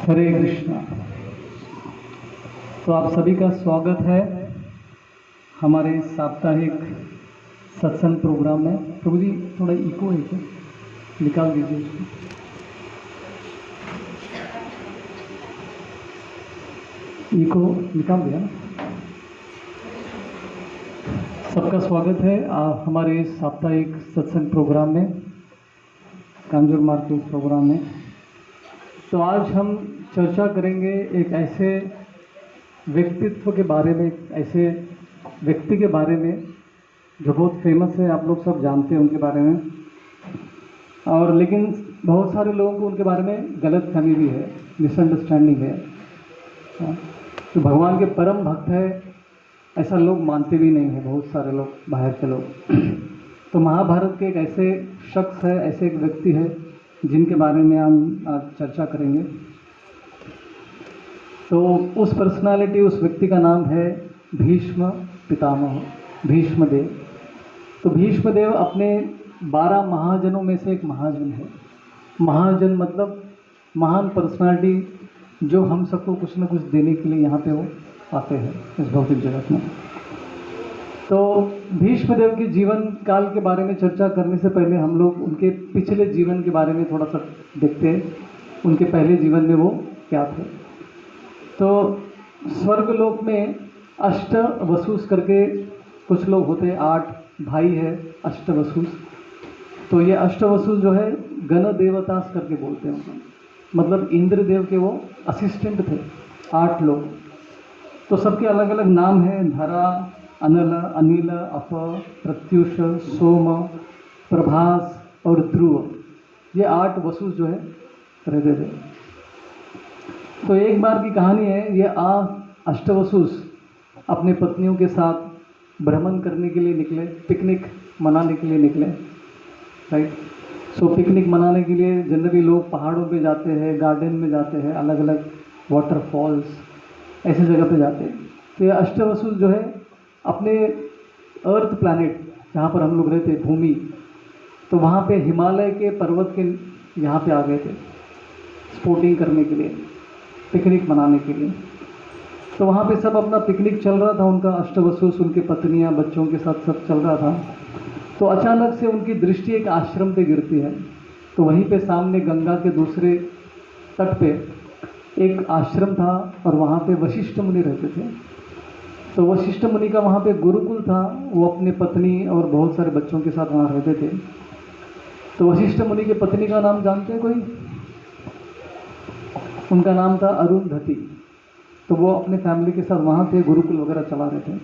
हरे कृष्णा। तो आप सभी का स्वागत है हमारे साप्ताहिक सत्संग प्रोग्राम में। प्रभु जी थोड़ा इको है क्या, निकाल दीजिए उसको। इको निकाल दिया ना। सबका स्वागत है हमारे साप्ताहिक सत्संग प्रोग्राम में, कांजूर मार्केट प्रोग्राम में। तो आज हम चर्चा करेंगे एक ऐसे व्यक्तित्व के बारे में, ऐसे व्यक्ति के बारे में जो बहुत फेमस है, आप लोग सब जानते हैं उनके बारे में। और लेकिन बहुत सारे लोगों को उनके बारे में गलत फहमी भी है, मिसअंडरस्टैंडिंग है। तो भगवान के परम भक्त है ऐसा लोग मानते भी नहीं है, बहुत सारे लोग, बाहर के लोग। तो महाभारत के एक ऐसे शख्स है, ऐसे एक व्यक्ति है जिनके बारे में हम आज चर्चा करेंगे। तो उस पर्सनालिटी, उस व्यक्ति का नाम है भीष्म पितामह, भीष्मदेव। तो भीष्मदेव अपने 12 महाजनों में से एक महाजन है। महाजन मतलब महान पर्सनालिटी, जो हम सबको कुछ न कुछ देने के लिए यहाँ पे वो आते हैं इस भौतिक जगत में। तो भीष्मदेव के जीवन काल के बारे में चर्चा करने से पहले हम लोग उनके पिछले जीवन के बारे में थोड़ा सा देखते हैं, उनके पहले जीवन में वो क्या थे। तो स्वर्गलोक में अष्टवसुस करके कुछ लोग होते हैं, 8 भाई है अष्टवसुस। तो ये अष्टवसुस जो है गण देवतास करके बोलते हैं उनको, मतलब इंद्रदेव के वो असिस्टेंट थे, 8 लोग। तो सबके अलग अलग नाम हैं, धरा, अनल, अनिल, अप, प्रत्युष, सोम, प्रभास और ध्रुव। ये 8 वसुस जो है रहते थे। तो एक बार की कहानी है, ये अष्टवसुस अपने पत्नियों के साथ भ्रमण करने के लिए निकले, पिकनिक मनाने के लिए निकले, राइट। सो पिकनिक मनाने के लिए जनरली लोग पहाड़ों पे जाते हैं, गार्डन में जाते हैं, अलग अलग वाटरफॉल्स ऐसी जगह पे जाते हैं। तो ये अष्टवसुस जो है अपने अर्थ प्लैनेट जहाँ पर हम लोग रहते हैं, भूमि, तो वहाँ पे हिमालय के पर्वत के यहाँ पे आ गए थे स्पोर्टिंग करने के लिए, पिकनिक मनाने के लिए। तो वहाँ पे सब अपना पिकनिक चल रहा था, उनका अष्टवसुस, उनके पत्नियाँ, बच्चों के साथ सब चल रहा था। तो अचानक से उनकी दृष्टि एक आश्रम पे गिरती है। तो वहीं पे सामने गंगा के दूसरे तट पे एक आश्रम था और वहाँ पे वशिष्ठ मुनि रहते थे। तो वशिष्ठ मुनि का वहाँ पे गुरुकुल था, वो अपने पत्नी और बहुत सारे बच्चों के साथ वहाँ रहते थे। तो वशिष्ठ मुनि की पत्नी का नाम जानते हैं कोई? उनका नाम था अरुंधति। तो वो अपने फैमिली के साथ वहाँ थे, गुरुकुल वगैरह चला रहे थे।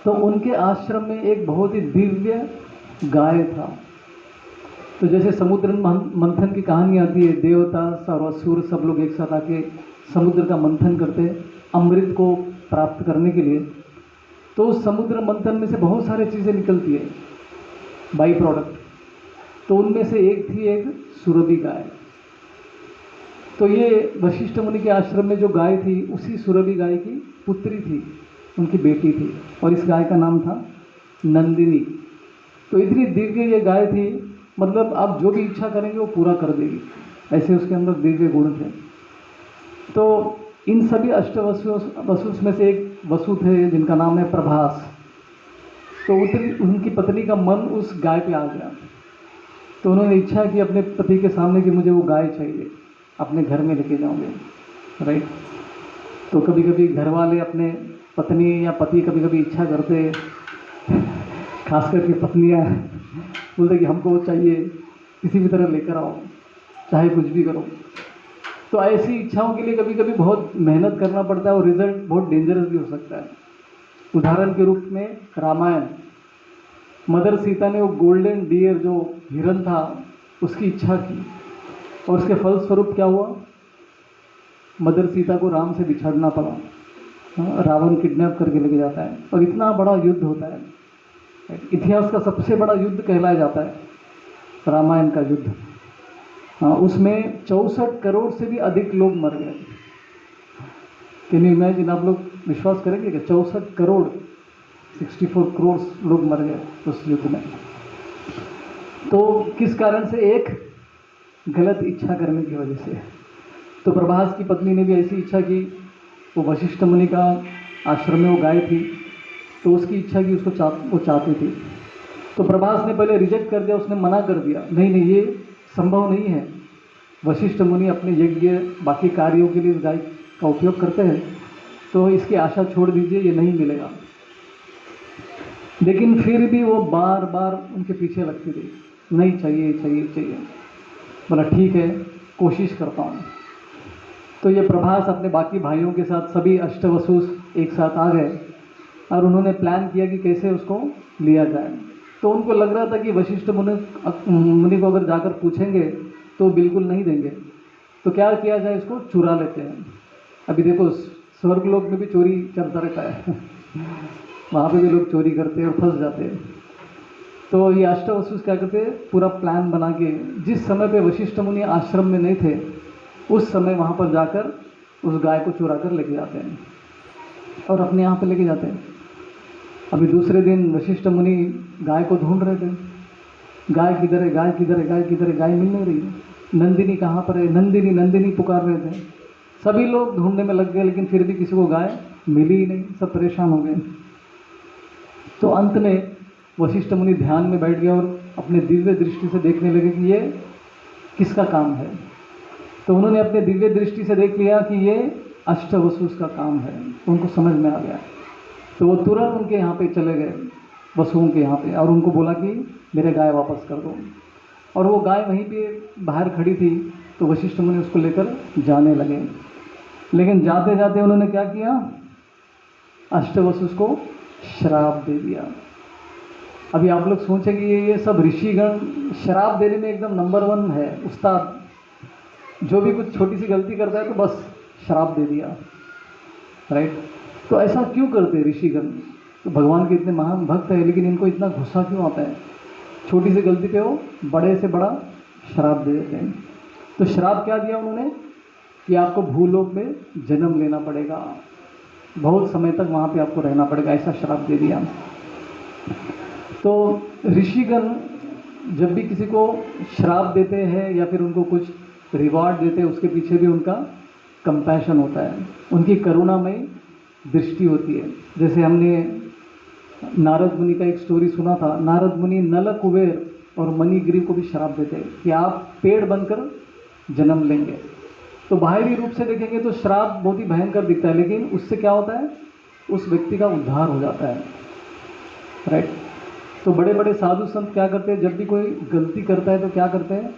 तो उनके आश्रम में एक बहुत ही दिव्य गाय था। तो जैसे समुद्र मंथन की कहानी आती है, देवता और असुर सब लोग एक साथ आके समुद्र का मंथन करते अमृत को प्राप्त करने के लिए। तो उस समुद्र मंथन में से बहुत सारी चीज़ें निकलती है, बाई प्रोडक्ट। तो उनमें से एक थी एक सुरभि गाय। तो ये वशिष्ठ मुनि के आश्रम में जो गाय थी, उसी सुरभि गाय की पुत्री थी, उनकी बेटी थी, और इस गाय का नाम था नंदिनी। तो इतनी दिव्य ये गाय थी, मतलब आप जो भी इच्छा करेंगे वो पूरा कर देगी, ऐसे उसके अंदर दिव्य गुण थे। तो इन सभी अष्टवसुस में से एक वसु थे जिनका नाम है प्रभास। तो उनकी पत्नी का मन उस गाय पे आ गया। तो उन्होंने इच्छा की अपने पति के सामने कि मुझे वो गाय चाहिए, अपने घर में लेके जाऊंगे, राइट। तो कभी कभी घर वाले अपने पत्नी या पति कभी कभी इच्छा करते, खास करके पत्नियां बोलते कि हमको वो चाहिए, किसी भी तरह लेकर आओ, चाहे कुछ भी करो। तो ऐसी इच्छाओं के लिए कभी कभी बहुत मेहनत करना पड़ता है और रिजल्ट बहुत डेंजरस भी हो सकता है। उदाहरण के रूप में रामायण, मदर सीता ने वो गोल्डन डियर जो हिरन था उसकी इच्छा की, और उसके फलस्वरूप क्या हुआ, मदर सीता को राम से बिछड़ना पड़ा। रावण किडनैप करके लेके जाता है और इतना बड़ा युद्ध होता है, इतिहास का सबसे बड़ा युद्ध कहलाया जाता है रामायण का युद्ध। उसमें 64 करोड़ से भी अधिक लोग मर गए। Can you imagine? आप लोग विश्वास करेंगे कि 64 करोड़ 64 करोड़ लोग मर गए उस युद्ध में। तो किस कारण से? एक गलत इच्छा करने की वजह से। तो प्रभास की पत्नी ने भी ऐसी इच्छा की, वो वशिष्ठ मुनि का आश्रम में वो गाय थी, तो उसकी इच्छा की, वो चाहती थी। तो प्रभास ने पहले रिजेक्ट कर दिया, उसने मना कर दिया, नहीं नहीं ये संभव नहीं है, वशिष्ठ मुनि अपने यज्ञ बाकी कार्यों के लिए इस गाय का उपयोग करते हैं, तो इसकी आशा छोड़ दीजिए, ये नहीं मिलेगा। लेकिन फिर भी वो बार बार उनके पीछे लगती रही, नहीं चाहिए चाहिए चाहिए। बोला ठीक है, कोशिश करता हूँ। तो ये प्रभास अपने बाकी भाइयों के साथ, सभी अष्टवसुस एक साथ आ गए और उन्होंने प्लान किया कि कैसे उसको लिया जाए। तो उनको लग रहा था कि वशिष्ठ मुनि को अगर जाकर पूछेंगे तो बिल्कुल नहीं देंगे, तो क्या किया जाए, इसको चुरा लेते हैं। अभी देखो स्वर्गलोक में भी चोरी चलता रहता है वहाँ पे भी लोग चोरी करते हैं और फंस जाते हैं। तो ये अष्टवसुस क्या करते हैं, पूरा प्लान बना के, जिस समय पे वशिष्ठ मुनि आश्रम में नहीं थे उस समय वहाँ पर जाकर उस गाय को चुरा कर लेके जाते हैं और अपने यहाँ पे लेके जाते हैं। अभी दूसरे दिन वशिष्ठ मुनि गाय को ढूंढ रहे थे, गाय किधर है, गाय किधर है, गाय किधर है, गाय मिल नहीं रही है, नंदिनी कहाँ पर है, नंदिनी नंदिनी पुकार रहे थे। सभी लोग ढूंढने में लग गए, लेकिन फिर भी किसी को गाय मिली ही नहीं, सब परेशान हो गए। तो अंत में वशिष्ठ मुनि ध्यान में बैठ गए और अपने दिव्य दृष्टि से देखने लगे कि ये किसका काम है। तो उन्होंने अपने दिव्य दृष्टि से देख लिया कि ये अष्टवसुस का काम है, उनको समझ में आ गया। तो वो तुरंत उनके यहाँ पे चले गए, वसुओं के यहाँ पे, और उनको बोला कि मेरे गाय वापस कर दो। और वो गाय वहीं पे बाहर खड़ी थी, तो वशिष्ठ मुनि उसको लेकर जाने लगे। लेकिन जाते जाते उन्होंने क्या किया, अष्टवसुस को श्राप दे दिया। अभी आप लोग सोचेंगे ये सब ऋषिगण श्राप देने में एकदम नंबर 1 है, उस्ताद। जो भी कुछ छोटी सी गलती करता है तो बस श्राप दे दिया, राइट। तो ऐसा क्यों करते हैं ऋषिगण? तो भगवान के इतने महान भक्त हैं, लेकिन इनको इतना गुस्सा क्यों आता है? छोटी सी गलती पे वो बड़े से बड़ा श्राप दे देते हैं। तो श्राप क्या दिया उन्होंने कि आपको भूलोक में जन्म लेना पड़ेगा, बहुत समय तक वहाँ पे आपको रहना पड़ेगा, ऐसा श्राप दे दिया। तो ऋषिगण जब भी किसी को श्राप देते हैं या फिर उनको कुछ रिवॉर्ड देते हैं, उसके पीछे भी उनका कंपैशन होता है, उनकी करुणामय दृष्टि होती है। जैसे हमने नारद मुनि का एक स्टोरी सुना था, नारद मुनि नल कुबेर और मणिगिरी को भी श्राप देते हैं कि आप पेड़ बनकर जन्म लेंगे। तो बाहरी रूप से देखेंगे तो श्राप बहुत ही भयंकर दिखता है, लेकिन उससे क्या होता है, उस व्यक्ति का उद्धार हो जाता है, राइट। तो बड़े बड़े साधु संत क्या करते हैं, जब भी कोई गलती करता है तो क्या करते हैं,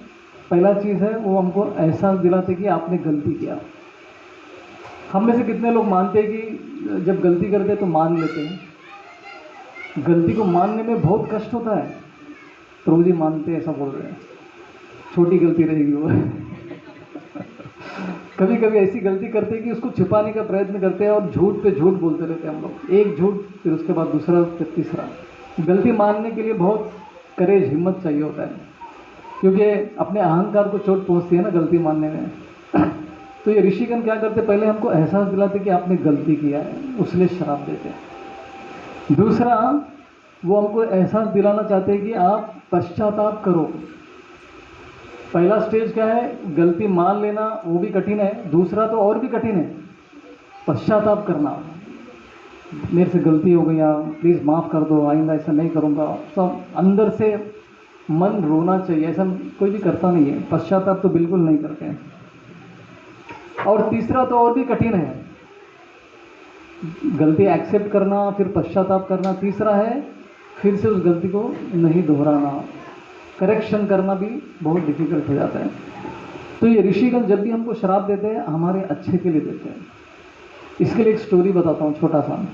पहला चीज़ है वो हमको एहसास दिलाते कि आपने गलती किया। हम में से कितने लोग मानते हैं कि जब गलती करते हैं तो मान लेते हैं? गलती को मानने में बहुत कष्ट होता है। प्रभु जी मानते हैं, ऐसा बोल रहे हैं, छोटी गलती रहेगी वो कभी कभी ऐसी गलती करते हैं कि उसको छुपाने का प्रयत्न करते हैं और झूठ पे झूठ बोलते रहते हैं हम लोग, एक झूठ फिर उसके बाद दूसरा फिर तीसरा। गलती मानने के लिए बहुत करेज, हिम्मत चाहिए होता है, क्योंकि अपने अहंकार को चोट पहुंचती है ना गलती मानने में तो ये ऋषिगण क्या करते, पहले हमको एहसास दिलाते कि आपने गलती किया है, उसलिए श्राप देते हैं। दूसरा, वो हमको एहसास दिलाना चाहते हैं कि आप पश्चाताप करो। पहला स्टेज क्या है, गलती मान लेना, वो भी कठिन है। दूसरा तो और भी कठिन है, पश्चाताप करना, मेरे से गलती हो गई, प्लीज़ माफ़ कर दो, आइंदा ऐसा नहीं करूँगा। सब अंदर से मन रोना चाहिए, ऐसा कोई भी करता नहीं है, पश्चाताप तो बिल्कुल नहीं करते हैं। और तीसरा तो और भी कठिन है, गलती एक्सेप्ट करना, फिर पश्चाताप करना। तीसरा है फिर से उस गलती को नहीं दोहराना, करेक्शन करना भी बहुत डिफिकल्ट हो जाता है। तो ये ऋषिगण जब भी हमको श्राप देते हैं, हमारे अच्छे के लिए देते हैं। इसके लिए एक स्टोरी बताता हूँ छोटा सा।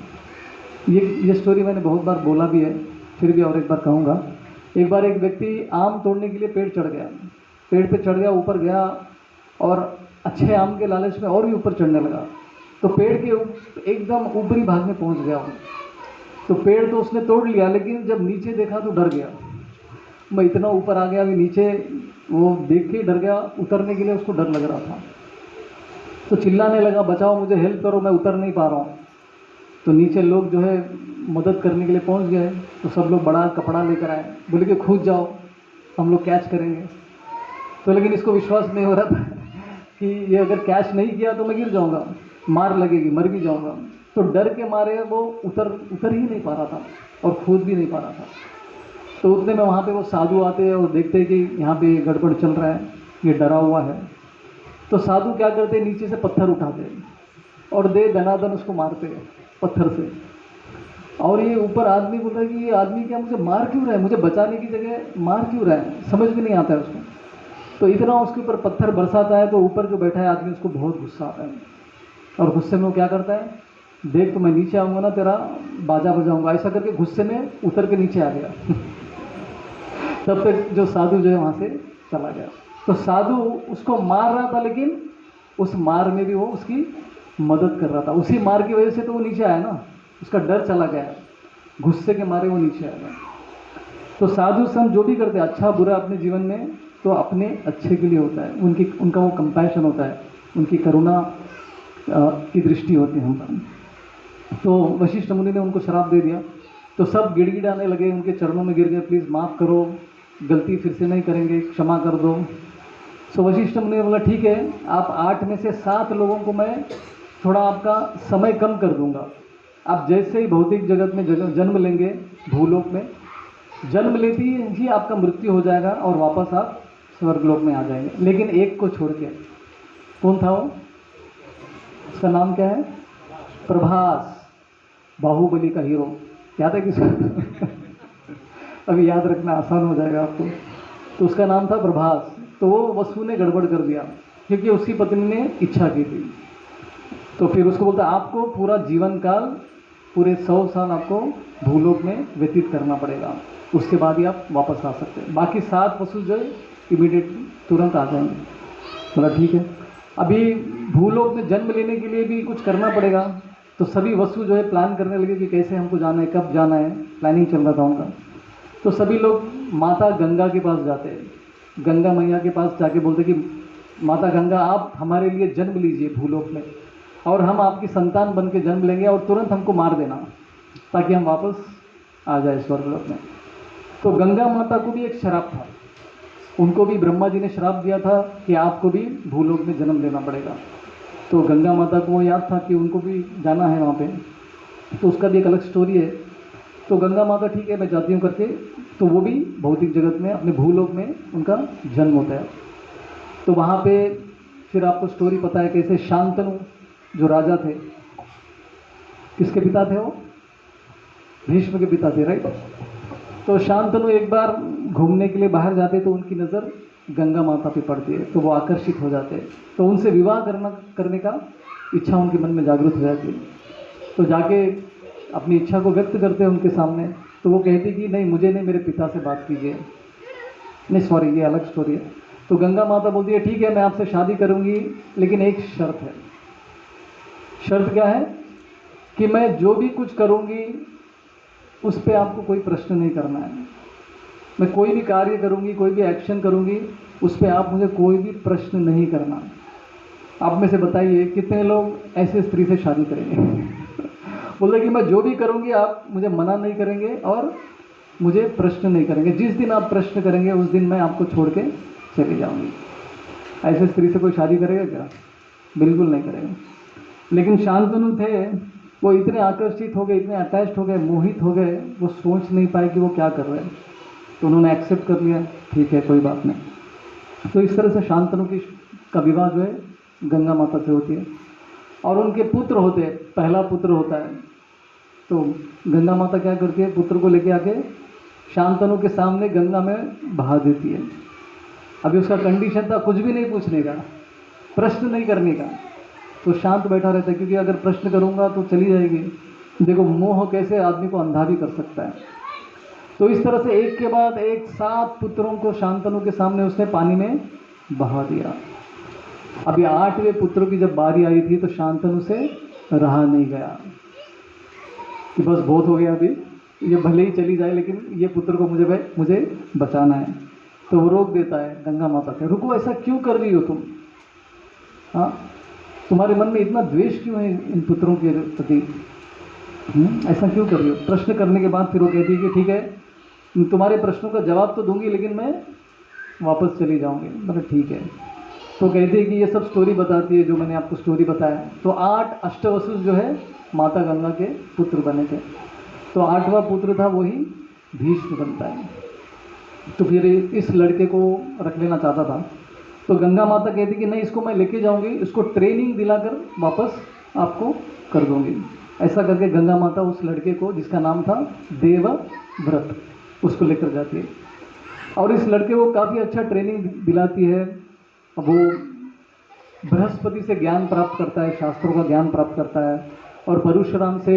ये स्टोरी मैंने बहुत बार बोला भी है, फिर भी और एक बार कहूँगा। एक बार एक व्यक्ति आम तोड़ने के लिए पेड़ चढ़ गया, पेड़ पे चढ़ गया, ऊपर गया और अच्छे आम के लालच में और भी ऊपर चढ़ने लगा। तो पेड़ के एकदम ऊपरी भाग में पहुंच गया वो। तो पेड़ तो उसने तोड़ लिया, लेकिन जब नीचे देखा तो डर गया। मैं इतना ऊपर आ गया, अभी नीचे वो देख के डर गया, उतरने के लिए उसको डर लग रहा था। तो चिल्लाने लगा, बचाओ मुझे, हेल्प करो, मैं उतर नहीं पा रहा हूँ। तो नीचे लोग जो है मदद करने के लिए पहुँच गए। तो सब लोग बड़ा कपड़ा लेकर आए, बोले कि कूद जाओ, हम लोग कैच करेंगे। तो लेकिन इसको विश्वास नहीं हो रहा था कि ये अगर कैच नहीं किया तो मैं गिर जाऊंगा, मार लगेगी, मर भी जाऊंगा। तो डर के मारे वो उतर ही नहीं पा रहा था और कूद भी नहीं पा रहा था। तो उतने में वहाँ पे वो साधु आते हैं और देखते हैं कि यहाँ पे गड़बड़ चल रहा है, ये डरा हुआ है। तो साधु क्या करते हैं, नीचे से पत्थर उठाते हैं और दे दनादन उसको मारते हैं पत्थर से। और ये ऊपर आदमी बोलता है कि ये आदमी क्या मुझे मार क्यों रहा है, मुझे बचाने की जगह मार क्यों रहा है, समझ में नहीं आता है उसको। तो इतना उसके ऊपर पत्थर बरसाता है तो ऊपर जो बैठा है आदमी उसको बहुत गुस्सा आता है और गुस्से में वो क्या करता है, देख तो मैं नीचे आऊँगा ना तेरा बाजा बजाऊंगा, ऐसा करके गुस्से में उतर के नीचे आ गया। तब तक जो साधु जो है वहाँ से चला गया। तो साधु उसको मार रहा था लेकिन उस मार में भी वो उसकी मदद कर रहा था। उसी मार की वजह से तो वो नीचे आया ना, उसका डर चला गया, गुस्से के मारे वो नीचे आया। तो साधु संत जो भी करते हैं अच्छा बुरा अपने जीवन में, तो अपने अच्छे के लिए होता है, उनका वो कंपैशन होता है, उनकी करुणा की दृष्टि होती है हम पर। तो वशिष्ठ मुनि ने उनको श्राप दे दिया। तो सब गिड़गिड़ाने लगे, उनके चरणों में गिर गए, प्लीज़ माफ़ करो, गलती फिर से नहीं करेंगे, क्षमा कर दो। सो वशिष्ठ मुनि ने बोला ठीक है, आप 8 में से 7 लोगों को मैं थोड़ा आपका समय कम कर दूंगा। आप जैसे ही भौतिक जगत में जन्म लेंगे, भूलोक में जन्म लेती ही आपका मृत्यु हो जाएगा और वापस आप स्वर्गलोक में आ जाएंगे, लेकिन एक को छोड़ के। कौन था वो? उसका नाम क्या है? प्रभास, बाहुबली का हीरो। याद है किसी? अभी याद रखना आसान हो जाएगा आपको। तो उसका नाम था प्रभास। तो वो वसु ने गड़बड़ कर दिया क्योंकि उसकी पत्नी ने इच्छा की थी। तो फिर उसको बोलता आपको पूरा जीवन काल, पूरे 100 साल आपको भूलोक में व्यतीत करना पड़ेगा, उसके बाद ही आप वापस आ सकते हैं। बाकी 7 वसु जो है इमीडिएटली तुरंत आ जाएंगे। बोला ठीक है। अभी भूलोक में जन्म लेने के लिए भी कुछ करना पड़ेगा। तो सभी वसु जो है प्लान करने लगे कि कैसे हमको जाना है, कब जाना है, प्लानिंग चल रहा था उनका। तो सभी लोग माता गंगा के पास जाते हैं, गंगा मैया के पास जाके बोलते कि माता गंगा आप हमारे लिए जन्म लीजिए भूलोक में, और हम आपकी संतान बन के जन्म लेंगे और तुरंत हमको मार देना ताकि हम वापस आ जाए स्वर्गलोक में। तो गंगा माता को भी एक श्राप था, उनको भी ब्रह्मा जी ने श्राप दिया था कि आपको भी भूलोक में जन्म लेना पड़ेगा। तो गंगा माता को याद था कि उनको भी जाना है वहाँ पे, तो उसका भी एक अलग स्टोरी है। तो गंगा माता ठीक है मैं जाती हूँ करके, तो वो भी भौतिक जगत में अपने भूलोक में उनका जन्म होता है। तो वहाँ पे फिर आपको स्टोरी पता है कैसे शांतनु जो राजा थे, किसके पिता थे वो? भीष्म के पिता थे, राइट। तो शांतनु एक बार घूमने के लिए बाहर जाते तो उनकी नज़र गंगा माता पे पड़ती है, तो वो आकर्षित हो जाते हैं। तो उनसे विवाह करने का इच्छा उनके मन में जागृत हो जाती है। तो जाके अपनी इच्छा को व्यक्त करते हैं उनके सामने। तो वो कहती कि नहीं मुझे नहीं, मेरे पिता से बात कीजिए। नहीं सॉरी, ये अलग स्टोरी है। तो गंगा माता बोलती है ठीक है मैं आपसे शादी करूंगी, लेकिन एक शर्त है। शर्त क्या है? कि मैं जो भी कुछ करूंगी उस पर आपको कोई प्रश्न नहीं करना है। मैं कोई भी कार्य करूंगी, कोई भी एक्शन करूंगी, उस पर आप मुझे कोई भी प्रश्न नहीं करना। आप में से बताइए कितने लोग ऐसे स्त्री से शादी करेंगे? बोले कि मैं जो भी करूंगी आप मुझे मना नहीं करेंगे और मुझे प्रश्न नहीं करेंगे। जिस दिन आप प्रश्न करेंगे उस दिन मैं आपको छोड़ के चली जाऊंगी। ऐसे स्त्री से कोई शादी करेगा क्या? बिल्कुल नहीं करेगा। लेकिन शांतनु थे, वो इतने आकर्षित हो गए, इतने अटैच्ड हो गए, मोहित हो गए, वो सोच नहीं पाए कि वो क्या कर रहे हैं। तो उन्होंने एक्सेप्ट कर लिया, ठीक है कोई बात नहीं। तो इस तरह से शांतनु का विवाह जो है गंगा माता से होती है। और उनके पुत्र होते हैं, पहला पुत्र होता है। तो गंगा माता क्या करती है, पुत्र को लेके आके शांतनु के सामने गंगा में बहा देती है। अभी उसका कंडीशन था कुछ भी नहीं पूछने का, प्रश्न नहीं करने का। तो शांत बैठा रहता है, क्योंकि अगर प्रश्न करूंगा तो चली जाएगी। देखो मोह कैसे आदमी को अंधा भी कर सकता है। तो इस तरह से एक के बाद एक 7 पुत्रों को शांतनु के सामने उसने पानी में बहा दिया। अभी 8वें पुत्र की जब बारी आई थी तो शांतनु से रहा नहीं गया कि बस बहुत हो गया, अभी ये भले ही चली जाए लेकिन ये पुत्र को मुझे बचाना है। तो वो रोक देता है गंगा माता से, रुको ऐसा क्यों कर रही हो तुम? हाँ, तुम्हारे मन में इतना द्वेष क्यों है इन पुत्रों के प्रति? ऐसा क्यों कर रही हो? प्रश्न करने के बाद फिर वो कहती है कि ठीक है तुम्हारे प्रश्नों का जवाब तो दूंगी लेकिन मैं वापस चली जाऊंगी। मतलब ठीक है। तो कहते हैं कि ये सब स्टोरी बताती है जो मैंने आपको स्टोरी बताया। तो 8 अष्टवसु जो है माता गंगा के पुत्र बने थे, तो 8वां पुत्र था वही भीष्म बनता है। तो फिर इस लड़के को रख लेना चाहता था, तो गंगा माता कहती कि नहीं, इसको मैं लेके जाऊंगी, इसको ट्रेनिंग दिलाकर वापस आपको कर दूंगी। ऐसा करके गंगा माता उस लड़के को, जिसका नाम था देवव्रत, उसको लेकर जाती है और इस लड़के को काफ़ी अच्छा ट्रेनिंग दिलाती है। वो बृहस्पति से ज्ञान प्राप्त करता है, शास्त्रों का ज्ञान प्राप्त करता है, और परशुराम से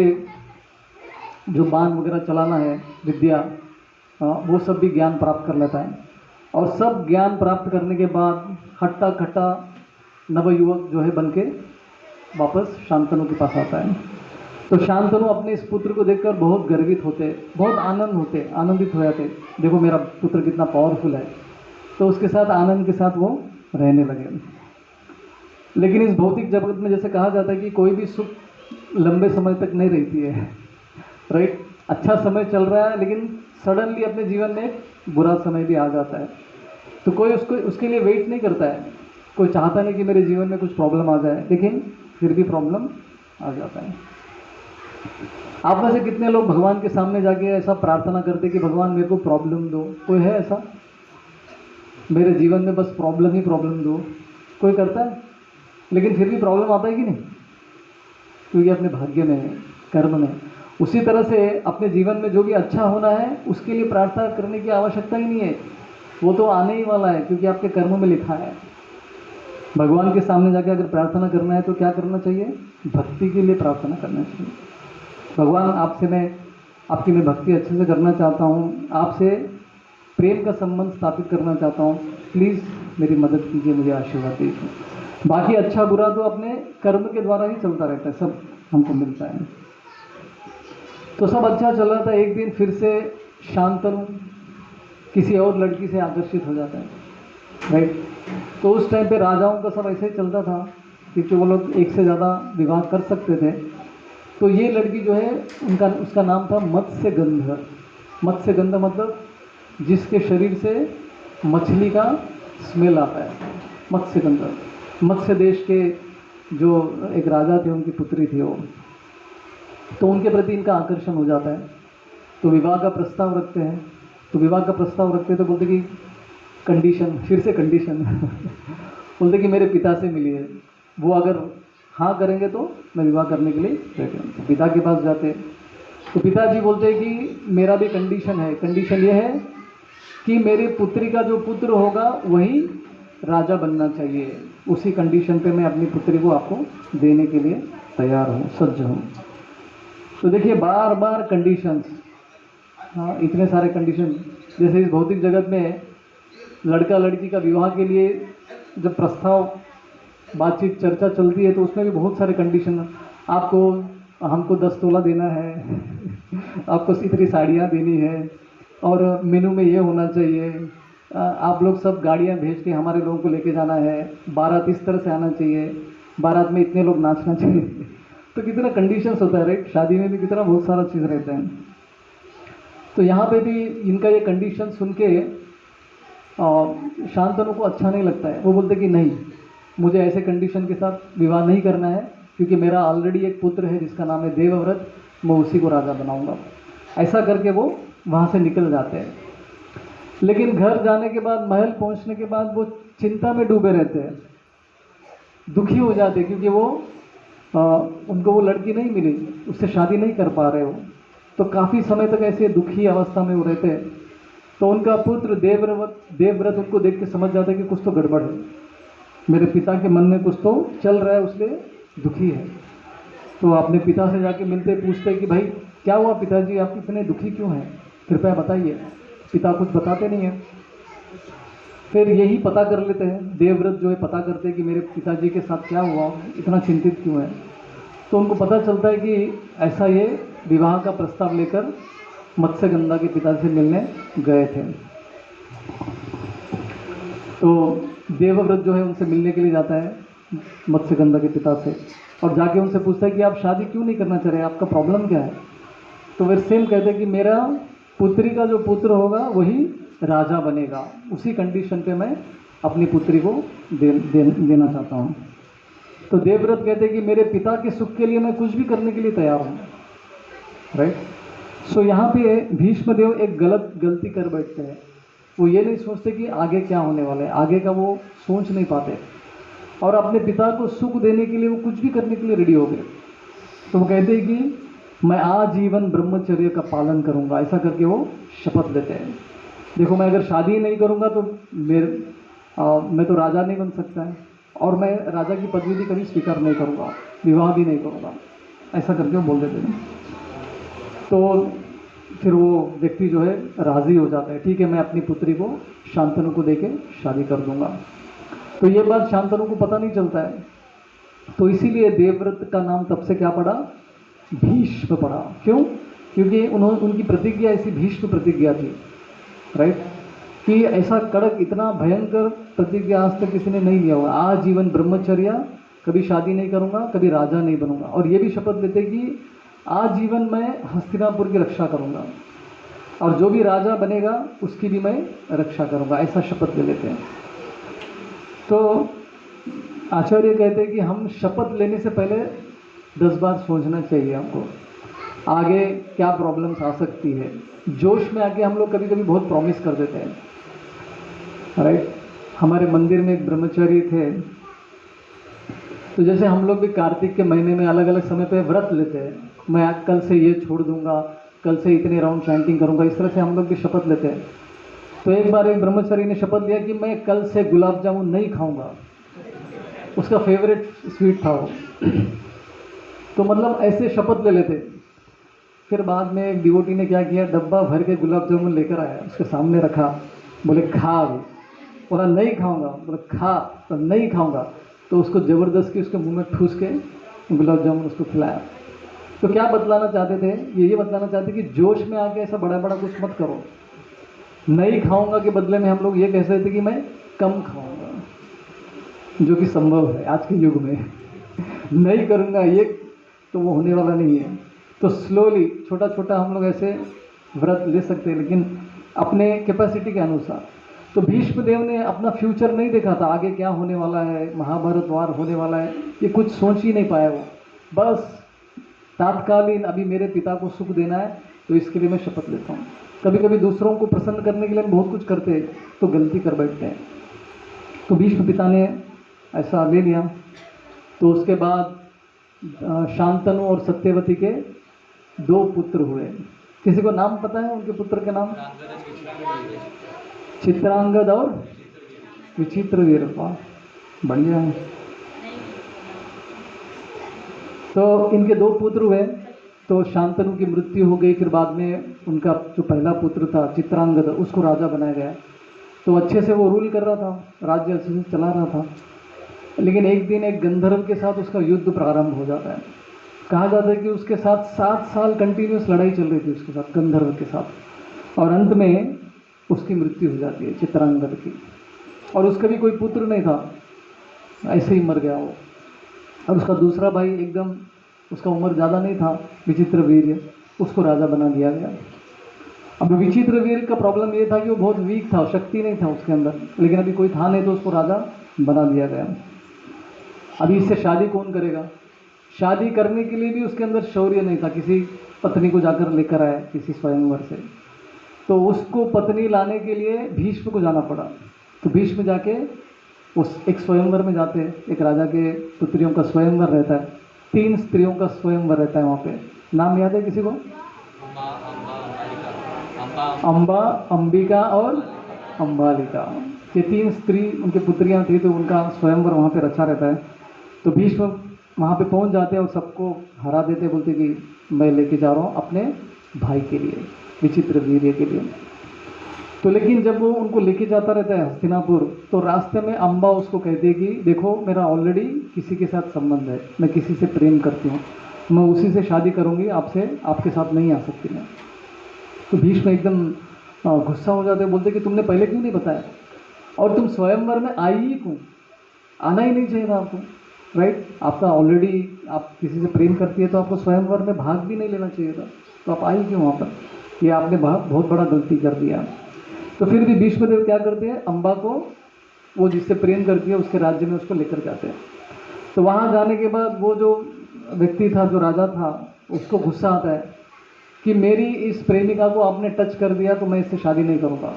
जो बाण वगैरह चलाना है विद्या, वो सब भी ज्ञान प्राप्त कर लेता है। और सब ज्ञान प्राप्त करने के बाद हट्टा कट्टा नवयुवक जो है बन के वापस शांतनु के पास आता है। तो शांतनु अपने इस पुत्र को देखकर बहुत गर्वित होते, बहुत आनंदित हो जाते, देखो मेरा पुत्र कितना पावरफुल है। तो उसके साथ आनंद के साथ वो रहने लगे। लेकिन इस भौतिक जगत में जैसे कहा जाता है कि कोई भी सुख लंबे समय तक नहीं रहती है, राइट। अच्छा समय चल रहा है लेकिन सडनली अपने जीवन में एक बुरा समय भी आ जाता है। तो कोई उसके लिए वेट नहीं करता है, कोई चाहता नहीं कि मेरे जीवन में कुछ प्रॉब्लम आ जाए, लेकिन फिर भी प्रॉब्लम आ जाता है। आप में से कितने लोग भगवान के सामने जाके ऐसा प्रार्थना करते कि भगवान मेरे को प्रॉब्लम दो? कोई है ऐसा? मेरे जीवन में बस प्रॉब्लम ही प्रॉब्लम दो, कोई करता है? लेकिन फिर भी प्रॉब्लम आता है कि नहीं? क्योंकि अपने भाग्य में है, कर्म में। उसी तरह से अपने जीवन में जो भी अच्छा होना है उसके लिए प्रार्थना करने की आवश्यकता ही नहीं है, वो तो आने ही वाला है, क्योंकि आपके कर्म में लिखा है। भगवान के सामने जाके अगर प्रार्थना करना है तो क्या करना चाहिए? भक्ति के लिए प्रार्थना करना चाहिए। भगवान आपकी मैं भक्ति अच्छे से करना चाहता हूँ, आपसे प्रेम का संबंध स्थापित करना चाहता हूँ, प्लीज़ मेरी मदद कीजिए, मुझे आशीर्वाद दीजिए। बाकी अच्छा बुरा तो अपने कर्म के द्वारा ही चलता रहता है, सब हमको मिलता है। तो सब अच्छा चल रहा था। एक दिन फिर से शांतनु किसी और लड़की से आकर्षित हो जाता है, राइट। तो उस टाइम पे राजाओं का सब ऐसे ही चलता था, क्योंकि वो लोग एक से ज़्यादा विवाह कर सकते थे। तो ये लड़की जो है उसका नाम था मत्स्यगंधा। मत्स्यगंधा मतलब जिसके शरीर से मछली का स्मेल आता है, मत्स्यगंधा। मत्स्य देश के जो एक राजा थे, उनकी पुत्री थी वो, तो उनके प्रति इनका आकर्षण हो जाता है। तो विवाह का प्रस्ताव रखते हैं। तो विवाह का प्रस्ताव रखते तो बोलते कि कंडीशन, फिर से कंडीशन बोलते कि मेरे पिता से मिलिए, वो अगर हाँ करेंगे तो मैं विवाह करने के लिए रेडी हूँ। तो पिता के पास जाते, तो पिताजी बोलते हैं कि मेरा भी कंडीशन है। कंडीशन ये है कि मेरी पुत्री का जो पुत्र होगा वही राजा बनना चाहिए। उसी कंडीशन पे मैं अपनी पुत्री को आपको देने के लिए तैयार हूँ, सज्ज हूँ। तो देखिए बार बार कंडीशंस, हाँ, इतने सारे कंडीशन। जैसे इस भौतिक जगत में लड़का लड़की का विवाह के लिए जब प्रस्ताव, बातचीत, चर्चा चलती है तो उसमें भी बहुत सारे कंडीशन, हमको 10 तोला देना है आपको इतनी साड़ियाँ देनी है, और मेनू में ये होना चाहिए, आप लोग सब गाड़ियाँ भेज के हमारे लोगों को लेके जाना है, बारात इस तरह से आना चाहिए, बारात में इतने लोग नाचना चाहिए तो कितना कंडीशंस होता है, राइट। शादी में भी कितना बहुत सारा चीज़ रहता है। तो यहाँ पे भी इनका ये कंडीशन सुन के शांतनु को अच्छा नहीं लगता है। वो बोलते कि नहीं, मुझे ऐसे कंडीशन के साथ विवाह नहीं करना है, क्योंकि मेरा ऑलरेडी एक पुत्र है जिसका नाम है देवव्रत, मैं उसी को राजा बनाऊंगा। ऐसा करके वो वहाँ से निकल जाते हैं। लेकिन घर जाने के बाद, महल पहुँचने के बाद वो चिंता में डूबे रहते हैं, दुखी हो जाते हैं, क्योंकि उनको वो लड़की नहीं मिली, उससे शादी नहीं कर पा रहे हो। तो काफ़ी समय तक ऐसे दुखी अवस्था में वो रहते हैं। तो उनका पुत्र देवव्रत उनको देख के समझ जाता है कि कुछ तो गड़बड़ है, मेरे पिता के मन में कुछ तो चल रहा है, उसलिए दुखी है। तो अपने पिता से जाके मिलते, पूछते कि भाई क्या हुआ पिताजी, आप इतने दुखी क्यों हैं, कृपया बताइए। पिता कुछ बताते नहीं हैं। फिर यही पता कर लेते हैं, देवव्रत जो है पता करते हैं कि मेरे पिताजी के साथ क्या हुआ, इतना चिंतित क्यों है। तो उनको पता चलता है कि ऐसा ये विवाह का प्रस्ताव लेकर मत्स्यगंधा के पिता से मिलने गए थे। तो देवव्रत जो है उनसे मिलने के लिए जाता है मत्स्यगंधा के पिता से, और जाके उनसे पूछता है कि आप शादी क्यों नहीं करना चाह रहे, आपका प्रॉब्लम क्या है। तो वे सेम कहते हैं कि मेरा पुत्री का जो पुत्र होगा वही राजा बनेगा, उसी कंडीशन पे मैं अपनी पुत्री को देना चाहता हूँ। तो देवव्रत कहते हैं कि मेरे पिता के सुख के लिए मैं कुछ भी करने के लिए तैयार हूँ, राइट। सो यहाँ पे भीष्मदेव एक गलती कर बैठते हैं। वो ये नहीं सोचते कि आगे क्या होने वाला है, आगे का वो सोच नहीं पाते, और अपने पिता को सुख देने के लिए वो कुछ भी करने के लिए रेडी हो गए। तो वो कहते हैं कि मैं आजीवन ब्रह्मचर्य का पालन करूंगा, ऐसा करके वो शपथ लेते हैं। देखो, मैं अगर शादी नहीं करूंगा तो मैं तो राजा नहीं बन सकता है, और मैं राजा की पदवी भी कभी स्वीकार नहीं करूंगा, विवाह भी नहीं करूंगा, ऐसा करके वो बोल देते हैं। तो फिर वो व्यक्ति जो है राजी हो जाता है, ठीक है मैं अपनी पुत्री को शांतनु को देके शादी कर दूंगा। तो ये बात शांतनु को पता नहीं चलता है, तो इसीलिए देवव्रत का नाम तब से क्या पड़ा, भीष्म पड़ा। क्यों? क्योंकि उनकी प्रतिज्ञा ऐसी भीष्म प्रतिज्ञा थी, राइट, कि ऐसा कड़क इतना भयंकर प्रतिज्ञा आज तक किसी ने नहीं लिया हुआ। आजीवन ब्रह्मचर्य, कभी शादी नहीं करूंगा, कभी राजा नहीं बनूंगा, और ये भी शपथ लेते कि आजीवन मैं हस्तिनापुर की रक्षा करूंगा, और जो भी राजा बनेगा उसकी भी मैं रक्षा करूंगा, ऐसा शपथ ले लेते हैं। तो आचार्य कहते हैं कि हम शपथ लेने से पहले 10 बार सोचना चाहिए हमको, आगे क्या प्रॉब्लम्स आ सकती है। जोश में आके हम लोग कभी कभी बहुत प्रॉमिस कर देते हैं, राइट। हमारे मंदिर में एक ब्रह्मचारी थे, तो जैसे हम लोग भी कार्तिक के महीने में अलग अलग समय पे व्रत लेते हैं, मैं कल से ये छोड़ दूंगा, कल से इतने राउंड चैंटिंग करूंगा, इस तरह से हम लोग भी शपथ लेते हैं। तो एक बार एक ब्रह्मचारी ने शपथ लिया कि मैं कल से गुलाब जामुन नहीं खाऊंगा, उसका फेवरेट स्वीट था वो। तो मतलब ऐसे शपथ ले लेते। फिर बाद में एक डिवोटी ने क्या किया, डब्बा भर के गुलाब जामुन लेकर आया, उसके सामने रखा, बोले खा अभी। बोला नहीं खाऊंगा, बोला खा, तो नहीं खाऊंगा। तो उसको ज़बरदस्ती उसके मुंह में ठूस के गुलाब जामुन उसको खिलाया। तो क्या बतलाना चाहते थे, ये बतलाना चाहते कि जोश में आके ऐसा बड़ा बड़ा कुछ मत करो। नहीं खाऊंगा के बदले में हम लोग ये कह सकते कि मैं कम खाऊंगा, जो कि संभव है आज के युग में। नहीं करूंगा ये तो वो होने वाला नहीं है। तो स्लोली छोटा छोटा हम लोग ऐसे व्रत ले सकते हैं, लेकिन अपने कैपेसिटी के अनुसार। तो भीष्मदेव ने अपना फ्यूचर नहीं देखा था, आगे क्या होने वाला है, महाभारत वार होने वाला है, ये कुछ सोच ही नहीं पाया वो। बस तात्कालीन अभी मेरे पिता को सुख देना है, तो इसके लिए मैं शपथ लेता हूँ। कभी कभी दूसरों को प्रसन्न करने के लिए हम बहुत कुछ करते हैं, तो गलती कर बैठते हैं। तो भीष्म पिता ने ऐसा ले लिया। तो उसके बाद शांतनु और सत्यवती के 2 पुत्र हुए। किसी को नाम पता है उनके पुत्र के नाम? चित्रांगद और विचित्रवीर। वाह, बढ़िया है। तो इनके 2 पुत्र हुए। तो शांतनु की मृत्यु हो गई, फिर बाद में उनका जो पहला पुत्र था चित्रांगद, उसको राजा बनाया गया। तो अच्छे से वो रूल कर रहा था, राज्य अच्छे से चला रहा था। लेकिन एक दिन एक गंधर्व के साथ उसका युद्ध प्रारंभ हो जाता है। कहा जाता है कि उसके साथ 7 साल कंटिन्यूस लड़ाई चल रही थी उसके साथ, गंधर्व के साथ, और अंत में उसकी मृत्यु हो जाती है चित्रांगद की। और उसका भी कोई पुत्र नहीं था, ऐसे ही मर गया वो। और उसका दूसरा भाई एकदम, उसका उम्र ज़्यादा नहीं था, विचित्रवीर्य, उसको राजा बना दिया गया। अब विचित्रवीर्य का प्रॉब्लम ये था कि वो बहुत वीक था, शक्ति नहीं था उसके अंदर, लेकिन अभी कोई था नहीं तो उसको राजा बना दिया गया। अभी इससे शादी कौन करेगा? शादी करने के लिए भी उसके अंदर शौर्य नहीं था, किसी पत्नी को जाकर लेकर आए किसी स्वयंवर से। तो उसको पत्नी लाने के लिए भीष्म को जाना पड़ा। तो भीष्म जाके उस एक स्वयंवर में जाते हैं, एक राजा के पुत्रियों का स्वयंवर रहता है, 3 स्त्रियों का स्वयंवर रहता है वहाँ पे। नाम याद है किसी को? अम्बा, अंबिका और अम्बालिका, ये 3 स्त्री उनकी पुत्रियाँ थी, तो उनका स्वयंवर वहाँ पे रचा रहता है। तो भीष्म वहाँ पे पहुँच जाते हैं और सबको हरा देते, बोलते कि मैं लेके जा रहा हूँ अपने भाई के लिए, विचित्रवीर्य के लिए। तो लेकिन जब वो उनको लेके जाता रहता है हस्तिनापुर, तो रास्ते में अम्बा उसको कहती है कि देखो मेरा ऑलरेडी किसी के साथ संबंध है, मैं किसी से प्रेम करती हूँ, मैं उसी से शादी करूँगी, आपसे आपके साथ नहीं आ सकती मैं। तो भीष्म एकदम गुस्सा हो जाते हैं, बोलते कि तुमने पहले क्यों नहीं बताया, और तुम स्वयंवर में आई ही क्यों? आना ही नहीं चाहिए था आपको, राइट। आपका ऑलरेडी, आप किसी से प्रेम करती है तो आपको स्वयंवर में भाग भी नहीं लेना चाहिए था, तो आप आई क्यों वहाँ पर? ये आपने बहुत बड़ा गलती कर दिया। तो फिर भी भीष्मदेव क्या करते हैं, अम्बा को वो जिससे प्रेम करती है उसके राज्य में उसको लेकर जाते हैं। तो वहाँ जाने के बाद वो जो व्यक्ति था, जो राजा था, उसको गुस्सा आता है कि मेरी इस प्रेमिका को आपने टच कर दिया तो मैं इससे शादी नहीं करूँगा,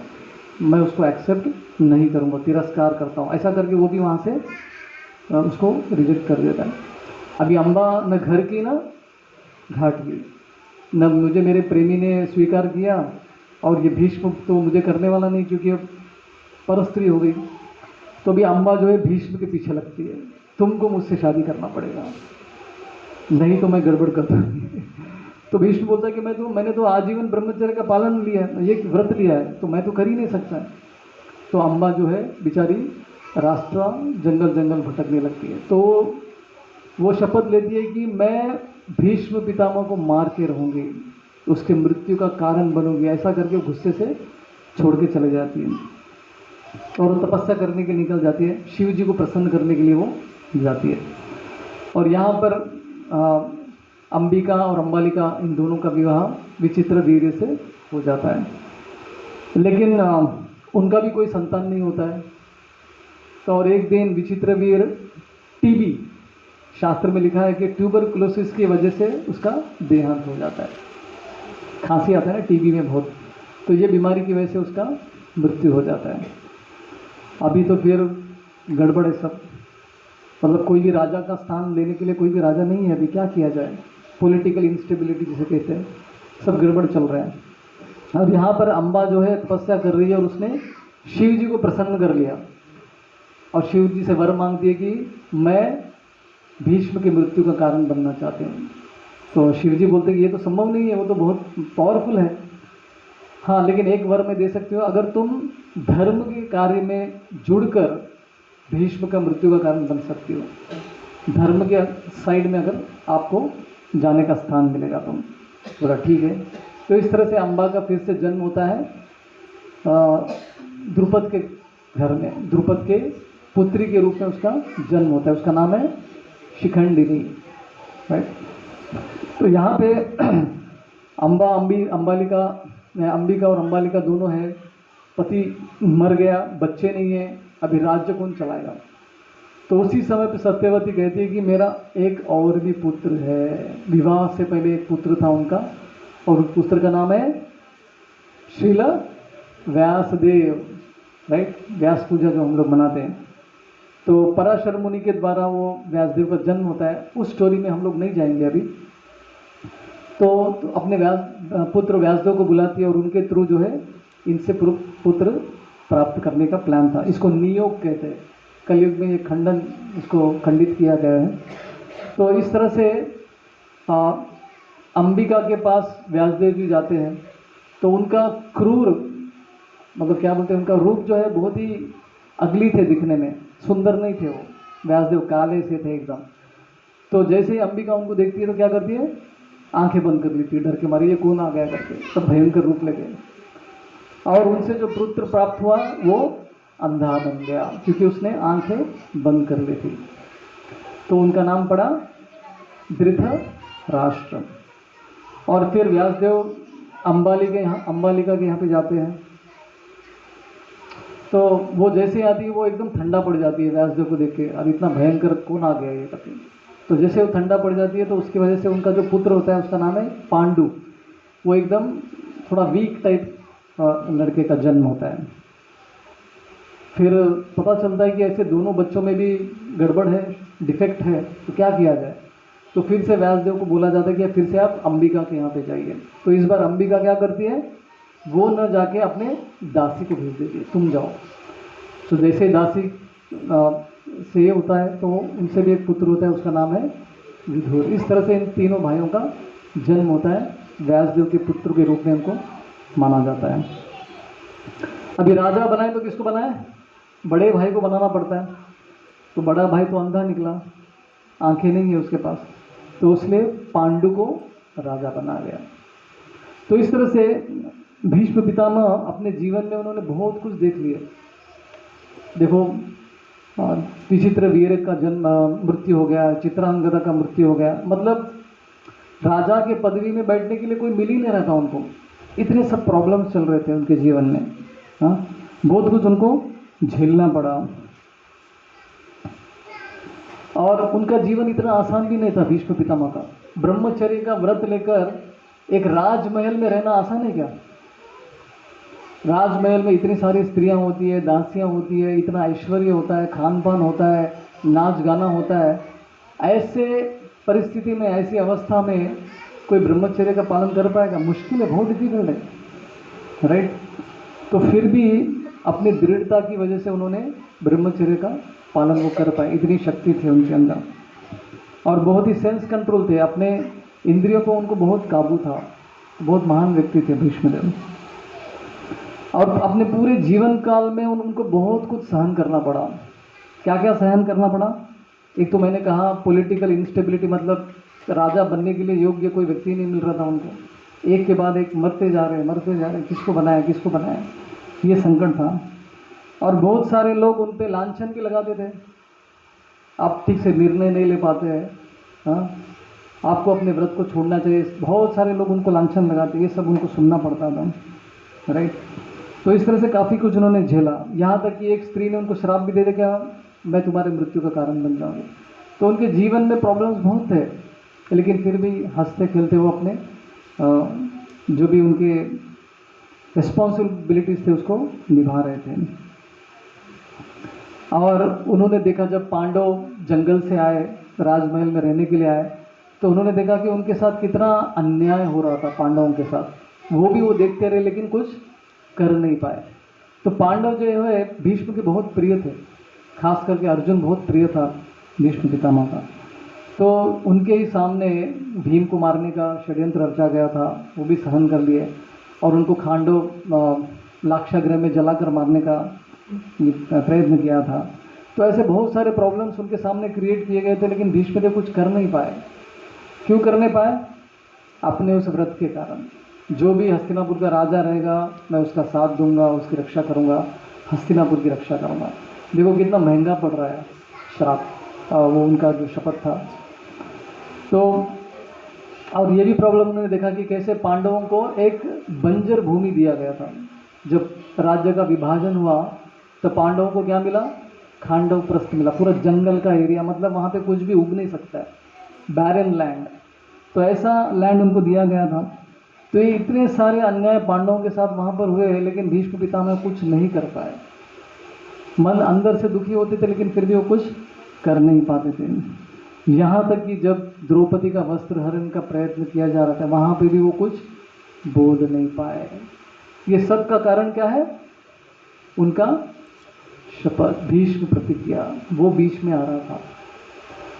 मैं उसको एक्सेप्ट नहीं करूँगा, तिरस्कार करता हूँ। ऐसा करके वो भी वहाँ से उसको रिजेक्ट कर देता है। अभी अम्बा न घर की ना घाट की, न मुझे मेरे प्रेमी ने स्वीकार किया, और ये भीष्म तो मुझे करने वाला नहीं क्योंकि अब परस्त्री हो गई। तो अभी अम्बा जो है भीष्म के पीछे लगती है, तुमको मुझसे शादी करना पड़ेगा, नहीं तो मैं गड़बड़ कर दूंगी। तो भीष्म बोलता है कि मैंने तो आजीवन ब्रह्मचर्य का पालन लिया है, ये व्रत लिया है, तो मैं तो कर ही नहीं सकता। तो अम्बा जो है बेचारी रास्ता जंगल जंगल भटकने लगती है। तो वो शपथ लेती है कि मैं भीष्म पितामह को मार के रहूँगी, उसके मृत्यु का कारण बनूंगी। ऐसा करके गुस्से से छोड़ के चले जाती है और वो तपस्या करने के लिए निकल जाती है, शिव जी को प्रसन्न करने के लिए वो जाती है। और यहाँ पर अंबिका और अंबालिका, इन दोनों का विवाह विचित्र वीर्य से हो जाता है, लेकिन उनका भी कोई संतान नहीं होता है। तो और एक दिन विचित्र वीर टीबी, शास्त्र में लिखा है कि ट्यूबरकुलोसिस की वजह से उसका देहांत हो जाता है। खांसी आता है ना टीबी में बहुत, तो ये बीमारी की वजह से उसका मृत्यु हो जाता है। अभी तो फिर गड़बड़ है सब, मतलब कोई भी राजा का स्थान लेने के लिए कोई भी राजा नहीं है। अभी क्या किया जाए, पॉलिटिकल इंस्टेबिलिटी जिसे कहते हैं, सब गड़बड़ चल रहा है। अब यहाँ पर अम्बा जो है तपस्या कर रही है और उसने शिव जी को प्रसन्न कर लिया और शिव जी से वर मांगती है कि मैं भीष्म की मृत्यु का कारण बनना चाहते हैं। तो शिव जी बोलते हैं कि ये तो संभव नहीं है, वो तो बहुत पावरफुल है। हाँ, लेकिन एक वर मैं दे सकते हो, अगर तुम धर्म के कार्य में जुड़कर भीष्म का मृत्यु का कारण बन सकती हो, धर्म के साइड में अगर आपको जाने का स्थान मिलेगा तुम, बोला ठीक है। तो इस तरह से अम्बा का फिर से जन्म होता है द्रुपद के घर में, द्रुपद के पुत्री के रूप में उसका जन्म होता है। उसका नाम है शिखंडिनी, राइट। तो यहाँ पे अंबिका और अंबालिका दोनों हैं। पति मर गया, बच्चे नहीं है, अभी राज्य कौन चलाएगा। तो उसी समय पे सत्यवती कहती है कि मेरा एक और भी पुत्र है। विवाह से पहले एक पुत्र था उनका, और उस पुत्र का नाम है श्रील व्यासदेव, राइट। व्यास पूजा जो हम लोग मनाते हैं, तो पराशर मुनि के द्वारा वो व्यासदेव का जन्म होता है। उस स्टोरी में हम लोग नहीं जाएंगे अभी। तो अपने पुत्र व्यासदेव को बुलाती है और उनके थ्रू जो है इनसे पुत्र प्राप्त करने का प्लान था। इसको नियोग कहते हैं। कलयुग में ये खंडन, इसको खंडित किया गया है। तो इस तरह से अंबिका के पास व्यासदेव जी जाते हैं, तो उनका क्रूर, मतलब क्या बोलते हैं, उनका रूप जो है बहुत ही अगली थे दिखने में, सुंदर नहीं थे वो। व्यासदेव काले से थे एकदम। तो जैसे ही अंबिका उनको देखती है तो क्या करती है, आंखें बंद कर लेती है डर के मारे, ये कौन आ गया करके। सब भयंकर रूप लगे, और उनसे जो पुत्र प्राप्त हुआ वो अंधा बन गया, क्योंकि उसने आंखें बंद कर ली थी। तो उनका नाम पड़ा धृतराष्ट्र। और फिर व्यासदेव अंबालिका के यहाँ पे जाते हैं। तो वो जैसे आती है वो एकदम ठंडा पड़ जाती है व्यासदेव को देख के, अब इतना भयंकर कौन आ गया ये करके। तो जैसे वो ठंडा पड़ जाती है तो उसकी वजह से उनका जो पुत्र होता है उसका नाम है पांडु। वो एकदम थोड़ा वीक टाइप लड़के का जन्म होता है। फिर पता चलता है कि ऐसे दोनों बच्चों में भी गड़बड़ है, डिफेक्ट है, तो क्या किया जाए। तो फिर से व्यासदेव को बोला जाता है कि फिर से आप अंबिका के यहाँ पे जाइए। तो इस बार अंबिका क्या करती है, वो न जाके अपने दासी को भेज देती है, तुम जाओ। तो जैसे दासी से होता है तो उनसे भी एक पुत्र होता है, उसका नाम है विदुर। इस तरह से इन तीनों भाइयों का जन्म होता है। व्यासदेव के पुत्र के रूप में उनको माना जाता है। अभी राजा बनाए तो किसको बनाए, बड़े भाई को बनाना पड़ता है। तो बड़ा भाई तो अंधा निकला, आंखें नहीं है उसके पास, तो उसने पांडु को राजा बना गया। तो इस तरह से भीष्म पितामह अपने जीवन में उन्होंने बहुत कुछ देख लिया। देखो, विचित्र वीर का जन्म, मृत्यु हो गया, चित्रांगदा का मृत्यु हो गया, मतलब राजा के पदवी में बैठने के लिए कोई मिल ही नहीं रहा था उनको। इतने सब प्रॉब्लम्स चल रहे थे उनके जीवन में। हाँ, बहुत कुछ उनको झेलना पड़ा। और उनका जीवन इतना आसान भी नहीं था भीष्म पितामह का। ब्रह्मचर्य का व्रत लेकर एक राजमहल में रहना आसान है क्या? राजमहल में इतनी सारी स्त्रियां होती है, दासियां होती है, इतना ऐश्वर्य होता है, खान पान होता है, नाच गाना होता है। ऐसे परिस्थिति में, ऐसी अवस्था में कोई ब्रह्मचर्य का पालन कर पाएगा? मुश्किल है, बहुत डिफिकल्ट है, राइट। तो फिर भी अपनी दृढ़ता की वजह से उन्होंने ब्रह्मचर्य का पालन वो कर पाए, इतनी शक्ति थी उनके अंदर। और बहुत ही सेंस कंट्रोल थे, अपने इंद्रियों को उनको बहुत काबू था, बहुत महान व्यक्ति थे भीष्मदेव। और अपने पूरे जीवन काल में उनको बहुत कुछ सहन करना पड़ा। क्या क्या सहन करना पड़ा? एक तो मैंने कहा पॉलिटिकल इंस्टेबिलिटी, मतलब राजा बनने के लिए योग्य कोई व्यक्ति नहीं मिल रहा था उनको, एक के बाद एक मरते जा रहे, किसको बनाया, ये संकट था। और बहुत सारे लोग उन पर लांछन भी लगाते थे, आप ठीक से निर्णय नहीं ले पाते हैं, हाँ, आपको अपने व्रत को छोड़ना चाहिए, बहुत सारे लोग उनको लांछन लगाते, ये सब उनको सुनना पड़ता था, राइट। तो इस तरह से काफ़ी कुछ उन्होंने झेला, यहाँ तक कि एक स्त्री ने उनको श्राप भी दे दिया, क्या मैं तुम्हारे मृत्यु का कारण बन जाऊँगी। तो उनके जीवन में प्रॉब्लम्स बहुत थे, लेकिन फिर भी हंसते खेलते वो अपने जो भी उनके रिस्पॉन्सिबिलिटीज थे उसको निभा रहे थे। और उन्होंने देखा जब पांडव जंगल से आए, राजमहल में रहने के लिए आए, तो उन्होंने देखा कि उनके साथ कितना अन्याय हो रहा था पांडवों के साथ। वो भी वो देखते रहे लेकिन कुछ कर नहीं पाए। तो पांडव जो है भीष्म के बहुत प्रिय थे, खास करके अर्जुन बहुत प्रिय था भीष्म पितामह का। तो उनके ही सामने भीम को मारने का षड्यंत्र रचा गया था, वो भी सहन कर लिए। और उनको खांडव लाक्षागृह में जलाकर मारने का प्रयत्न किया था। तो ऐसे बहुत सारे प्रॉब्लम्स उनके सामने क्रिएट किए गए थे, लेकिन भीष्मदेव कुछ कर नहीं पाए। क्यों कर नहीं पाए? अपने उस व्रत के कारण। जो भी हस्तिनापुर का राजा रहेगा मैं उसका साथ दूंगा, उसकी रक्षा करूंगा, हस्तिनापुर की रक्षा करूंगा। देखो कितना महंगा पड़ रहा है श्राप, वो उनका जो शपथ था। तो और ये भी प्रॉब्लम उन्होंने देखा कि कैसे पांडवों को एक बंजर भूमि दिया गया था। जब राज्य का विभाजन हुआ तो पांडवों को क्या मिला? खांडव प्रस्थ मिला, पूरा जंगल का एरिया, मतलब वहाँ पे कुछ भी उग नहीं सकता है, बैरन लैंड। तो ऐसा लैंड उनको दिया गया था। तो ये इतने सारे अन्याय पांडवों के साथ वहाँ पर हुए, लेकिन भीष्म पितामह कुछ नहीं कर पाए। मन अंदर से दुखी होते थे लेकिन फिर भी वो कुछ कर नहीं पाते थे। यहाँ तक कि जब द्रौपदी का वस्त्र हरण का प्रयत्न किया जा रहा था, वहाँ पे भी वो कुछ बोल नहीं पाए। ये सब का कारण क्या है? उनका शपथ, भीष्म प्रतिज्ञा, वो बीच में आ रहा था।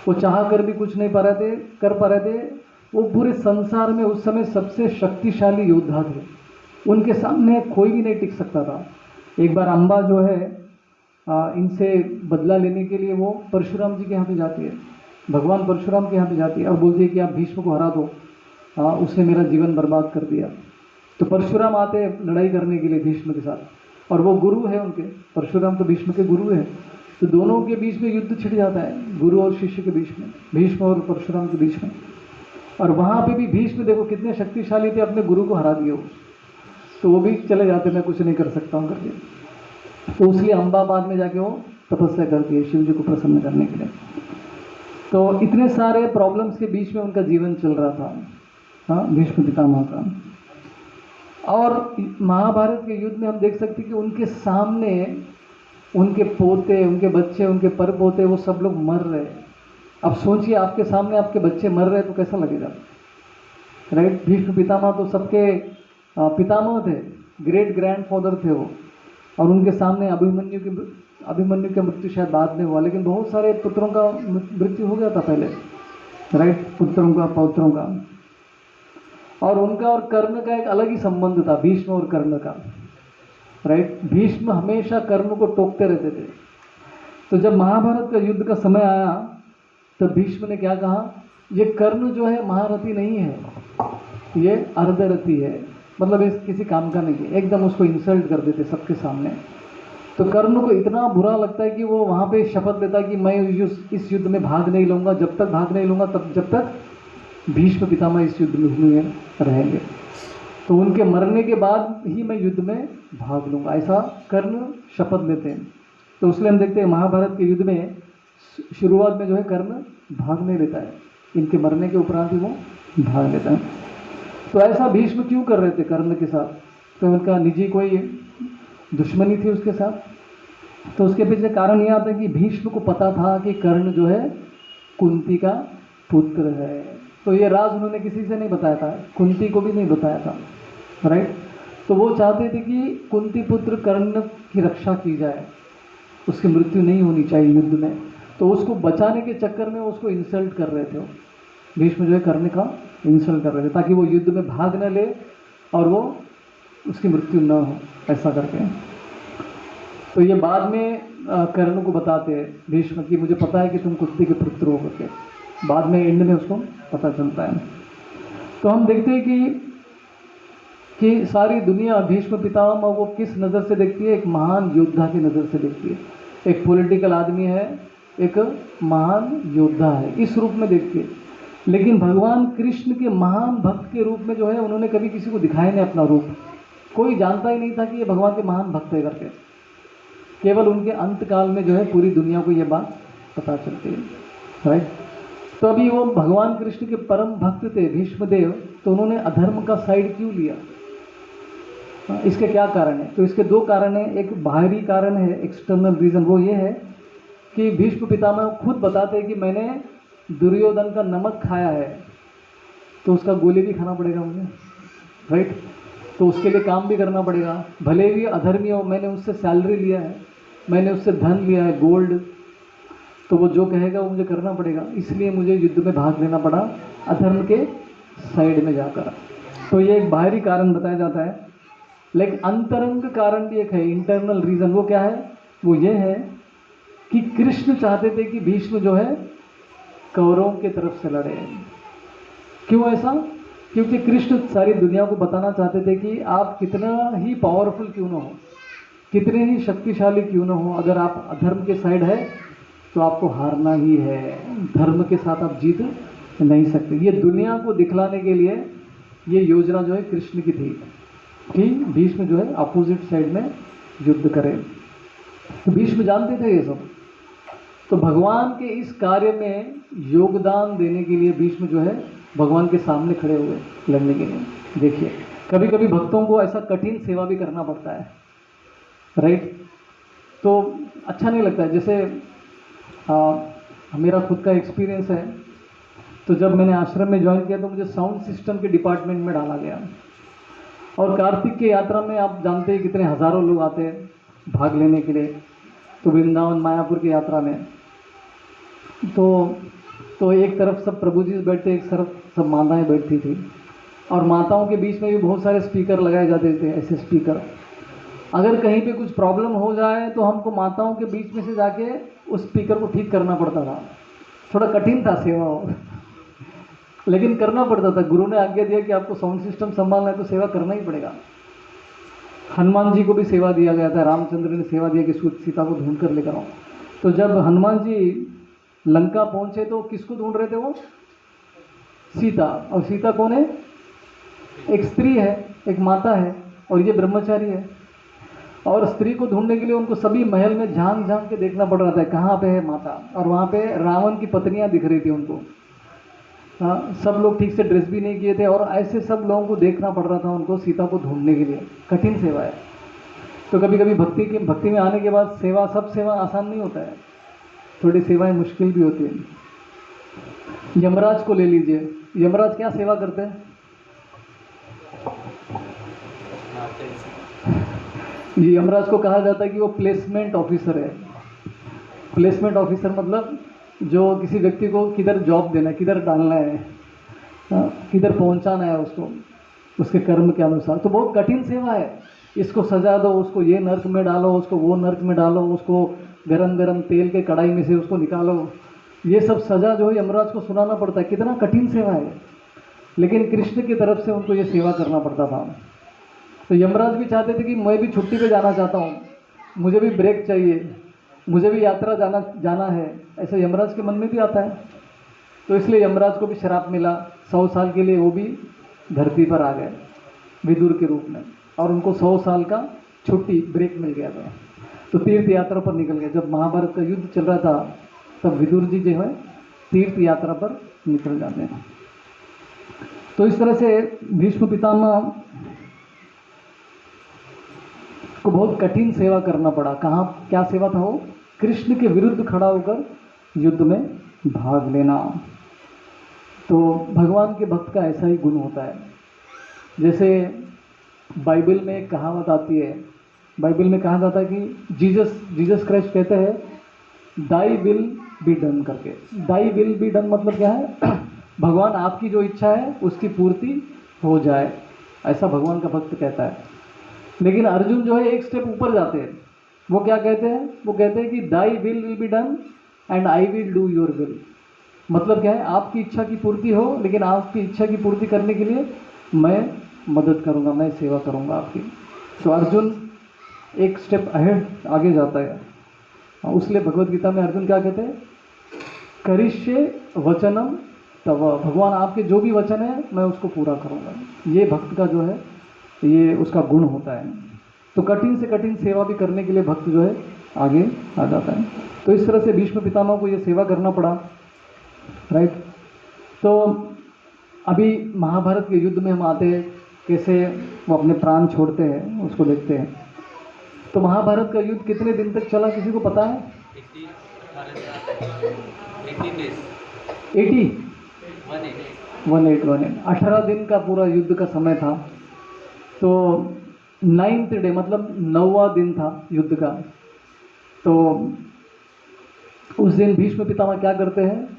वो चाह कर भी कुछ नहीं कर पा रहे थे। वो पूरे संसार में उस समय सबसे शक्तिशाली योद्धा थे, उनके सामने कोई भी नहीं टिक सकता था। एक बार अम्बा जो है इनसे बदला लेने के लिए वो परशुराम जी के यहाँ पे जाती है, भगवान परशुराम के यहाँ पे जाती है और बोलती है कि आप भीष्म को हरा दो, उसने मेरा जीवन बर्बाद कर दिया। तो परशुराम आते हैं लड़ाई करने के लिए भीष्म के साथ, और वो गुरु है उनके, परशुराम तो भीष्म के गुरु है। तो दोनों के बीच में युद्ध छिड़ जाता है, गुरु और शिष्य के बीच में, भीष्म और परशुराम के बीच में। और वहाँ पे भी भीष्म देखो कितने शक्तिशाली थे, अपने गुरु को हरा दिए वो। तो वो भी चले जाते, मैं कुछ नहीं कर सकता हूँ करके। तो इसलिए अम्बा बाद में जाके वो तपस्या करती है शिव जी को प्रसन्न करने के लिए। तो इतने सारे प्रॉब्लम्स के बीच में उनका जीवन चल रहा था, हाँ, भीष्म पितामह का। और महाभारत के युद्ध में हम देख सकते हैं कि उनके सामने उनके पोते, उनके बच्चे, उनके परपोते, वो सब लोग मर रहे। अब सोचिए आपके सामने आपके बच्चे मर रहे तो कैसा लगेगा, राइट। भीष्म पितामह तो सबके पितामह थे, ग्रेट ग्रैंडफादर थे वो। और उनके सामने अभिमन्यु की मृत्यु शायद बाद में हुआ, लेकिन बहुत सारे पुत्रों का मृत्यु हो गया था पहले, राइट, पुत्रों का, पौत्रों का। और उनका और कर्ण का एक अलग ही संबंध था, भीष्म और कर्ण का, राइट। भीष्म हमेशा कर्ण को टोकते रहते थे। तो जब महाभारत का युद्ध का समय आया तो भीष्म ने क्या कहा, ये कर्ण जो है महारथी नहीं है, ये अर्धरथी है, मतलब इस किसी काम का नहीं है। एकदम उसको इंसल्ट कर देते सबके सामने। तो कर्ण को इतना बुरा लगता है कि वो वहाँ पे शपथ लेता है कि मैं इस युद्ध में भाग नहीं लूँगा, जब तक भाग नहीं लूँगा तब जब तक भीष्म पितामह इस युद्ध में रहेंगे। तो उनके मरने के बाद ही मैं युद्ध में भाग लूँगा, ऐसा कर्ण शपथ लेते हैं। तो इसलिए हम देखते हैं महाभारत के युद्ध में शुरुआत में जो है कर्ण भाग नहीं लेता है, इनके मरने के उपरांत ही वो भाग लेता है। तो ऐसा भीष्म क्यों कर रहे थे कर्ण के साथ? तो उनका निजी कोई दुश्मनी थी उसके साथ? तो उसके पीछे कारण यह आता है कि भीष्म को पता था कि कर्ण जो है कुंती का पुत्र है। तो ये राज उन्होंने किसी से नहीं बताया था, कुंती को भी नहीं बताया था, राइट। तो वो चाहते थे कि कुंती पुत्र कर्ण की रक्षा की जाए, उसकी मृत्यु नहीं होनी चाहिए युद्ध में। तो उसको बचाने के चक्कर में उसको इंसल्ट कर रहे थे, भीष्म जो है कर्ण का इंसल्ट कर रहे थे ताकि वो युद्ध में भाग न ले और वो उसकी मृत्यु न हो, ऐसा करके। तो ये बाद में कर्ण को बताते हैं भीष्म कि मुझे पता है कि तुम कुंती के पुत्र हो करके, बाद में एंड में उसको पता चलता है। तो हम देखते हैं कि सारी दुनिया भीष्म पितामह वो किस नज़र से देखती है? एक महान योद्धा की नज़र से देखती है। एक पॉलिटिकल आदमी है, एक महान योद्धा है, इस रूप में देखती है। लेकिन भगवान कृष्ण के महान भक्त के रूप में जो है उन्होंने कभी किसी को दिखाया नहीं अपना रूप। कोई जानता ही नहीं था कि ये भगवान के महान भक्त है करके। केवल उनके अंतकाल में जो है पूरी दुनिया को ये बात पता चलती है, राइट। तो अभी वो भगवान कृष्ण के परम भक्त थे भीष्मदेव, तो उन्होंने अधर्म का साइड क्यों लिया? इसके क्या कारण है? तो इसके दो कारण हैं। एक बाहरी कारण है, एक्सटर्नल रीज़न, वो ये है कि भीष्म पितामह खुद बताते हैं कि मैंने दुर्योधन का नमक खाया है, तो उसका गोली भी खाना पड़ेगा मुझे, राइट। तो उसके लिए काम भी करना पड़ेगा, भले भी अधर्मी हो, मैंने उससे सैलरी लिया है, मैंने उससे धन लिया है, गोल्ड, तो वो जो कहेगा वो मुझे करना पड़ेगा, इसलिए मुझे युद्ध में भाग लेना पड़ा अधर्म के साइड में जाकर। तो ये एक बाहरी कारण बताया जाता है। लेकिन अंतरंग कारण भी एक है, इंटरनल रीज़न। वो क्या है? वो ये है कि कृष्ण चाहते थे कि भीष्म जो है कौरवों की तरफ से लड़े। क्यों ऐसा? क्योंकि कृष्ण सारी दुनिया को बताना चाहते थे कि आप कितना ही पावरफुल क्यों ना हो, कितने ही शक्तिशाली क्यों ना हो, अगर आप अधर्म के साइड है तो आपको हारना ही है, धर्म के साथ आप जीत नहीं सकते। ये दुनिया को दिखलाने के लिए ये योजना जो है कृष्ण की थी कि भीष्म जो है अपोजिट साइड में युद्ध करे। तो भीष्म जानते थे ये सब। तो भगवान के इस कार्य में योगदान देने के लिए भीष्म जो है भगवान के सामने खड़े हुए लड़ने के लिए। देखिए, कभी कभी भक्तों को ऐसा कठिन सेवा भी करना पड़ता है, राइट। तो अच्छा नहीं लगता है। जैसे मेरा खुद का एक्सपीरियंस है, तो जब मैंने आश्रम में ज्वाइन किया तो मुझे साउंड सिस्टम के डिपार्टमेंट में डाला गया। और कार्तिक की यात्रा में आप जानते हैं कितने हज़ारों लोग आते हैं भाग लेने के लिए, तो वृंदावन मायापुर की यात्रा में तो एक तरफ सब प्रभु जी बैठते, एक तरफ सब माताएं बैठती थी, और माताओं के बीच में भी बहुत सारे स्पीकर लगाए जाते थे, ऐसे स्पीकर। अगर कहीं पे कुछ प्रॉब्लम हो जाए तो हमको माताओं के बीच में से जाके उस स्पीकर को ठीक करना पड़ता था। थोड़ा कठिन था सेवा हो, लेकिन करना पड़ता था। गुरु ने आज्ञा दिया कि आपको साउंड सिस्टम संभालना है तो सेवा करना ही पड़ेगा। हनुमान जी को भी सेवा दिया गया था, रामचंद्र ने सेवा दिया कि सीता को ढूंढ कर लेकर आओ। तो जब हनुमान जी लंका पहुंचे तो किसको ढूंढ रहे थे? वो सीता। और सीता कौन है? एक स्त्री है, एक माता है, और ये ब्रह्मचारी है। और स्त्री को ढूंढने के लिए उनको सभी महल में झांक झांक के देखना पड़ रहा था कहाँ पे है माता। और वहाँ पे रावण की पत्नियाँ दिख रही थी उनको। हाँ, सब लोग ठीक से ड्रेस भी नहीं किए थे, और ऐसे सब लोगों को देखना पड़ रहा था उनको सीता को ढूंढने के लिए। कठिन सेवा है। तो कभी कभी भक्ति में आने के बाद सब सेवा आसान नहीं होता है, थोड़ी सेवाएं मुश्किल भी होती है। यमराज को ले लीजिए, यमराज क्या सेवा करते हैं? जी, यमराज को कहा जाता है कि वो प्लेसमेंट ऑफिसर है। प्लेसमेंट ऑफिसर मतलब जो किसी व्यक्ति को किधर जॉब देना है, किधर डालना है, किधर पहुंचाना है उसको, उसके कर्म के अनुसार। तो बहुत कठिन सेवा है। इसको सजा दो, उसको ये नर्क में डालो, उसको वो नर्क में डालो, उसको गरम गरम तेल के कढ़ाई में से उसको निकालो। ये सब सजा जो है यमराज को सुनाना पड़ता है। कितना कठिन सेवा है। लेकिन कृष्ण की तरफ से उनको ये सेवा करना पड़ता था। तो यमराज भी चाहते थे कि मैं भी छुट्टी पे जाना चाहता हूँ, मुझे भी ब्रेक चाहिए, मुझे भी यात्रा जाना है, ऐसा यमराज के मन में भी आता है। तो इसलिए यमराज को भी श्राप मिला, 100 साल के लिए वो भी धरती पर आ गए विदुर के रूप में, और उनको 100 साल का छुट्टी ब्रेक मिल गया था। तो तीर्थ यात्रा पर निकल गए। जब महाभारत का युद्ध चल रहा था तब विदुर जी जो है तीर्थ यात्रा पर निकल जाते हैं। तो इस तरह से भीष्म पितामह को बहुत कठिन सेवा करना पड़ा। कहाँ क्या सेवा था वो? कृष्ण के विरुद्ध खड़ा होकर युद्ध में भाग लेना। तो भगवान के भक्त का ऐसा ही गुण होता है। जैसे बाइबल में एक कहावत आती है, बाइबल में कहा जाता है कि जीसस क्राइस्ट कहते हैं दाई विल बी डन करके। दाई विल बी डन मतलब क्या है? भगवान आपकी जो इच्छा है उसकी पूर्ति हो जाए, ऐसा भगवान का भक्त कहता है। लेकिन अर्जुन जो है एक स्टेप ऊपर जाते हैं। वो क्या कहते हैं? वो कहते हैं कि thy will be done and I will do your will. मतलब क्या है? आपकी इच्छा की पूर्ति हो, लेकिन आपकी इच्छा की पूर्ति करने के लिए मैं मदद करूंगा, मैं सेवा करूंगा आपकी। तो अर्जुन एक स्टेप अहेड आगे जाता है। उसलिए भगवत गीता में अर्जुन क्या कहते हैं? करिष्ये वचनम तव। भगवान आपके जो भी वचन है मैं उसको पूरा करूंगा। ये भक्त का जो है ये उसका गुण होता है। तो कठिन से कठिन सेवा भी करने के लिए भक्त जो है आगे आ जाता है। तो इस तरह से भीष्म पितामह को ये सेवा करना पड़ा, राइट। तो अभी महाभारत के युद्ध में हम आते हैं, कैसे वो अपने प्राण छोड़ते हैं उसको देखते हैं। तो महाभारत का युद्ध कितने दिन तक चला, किसी को पता है? 18 दिन का पूरा युद्ध का समय था। तो 9th डे मतलब 9वां दिन था युद्ध का। तो उस दिन भीष्म पितामह क्या करते हैं?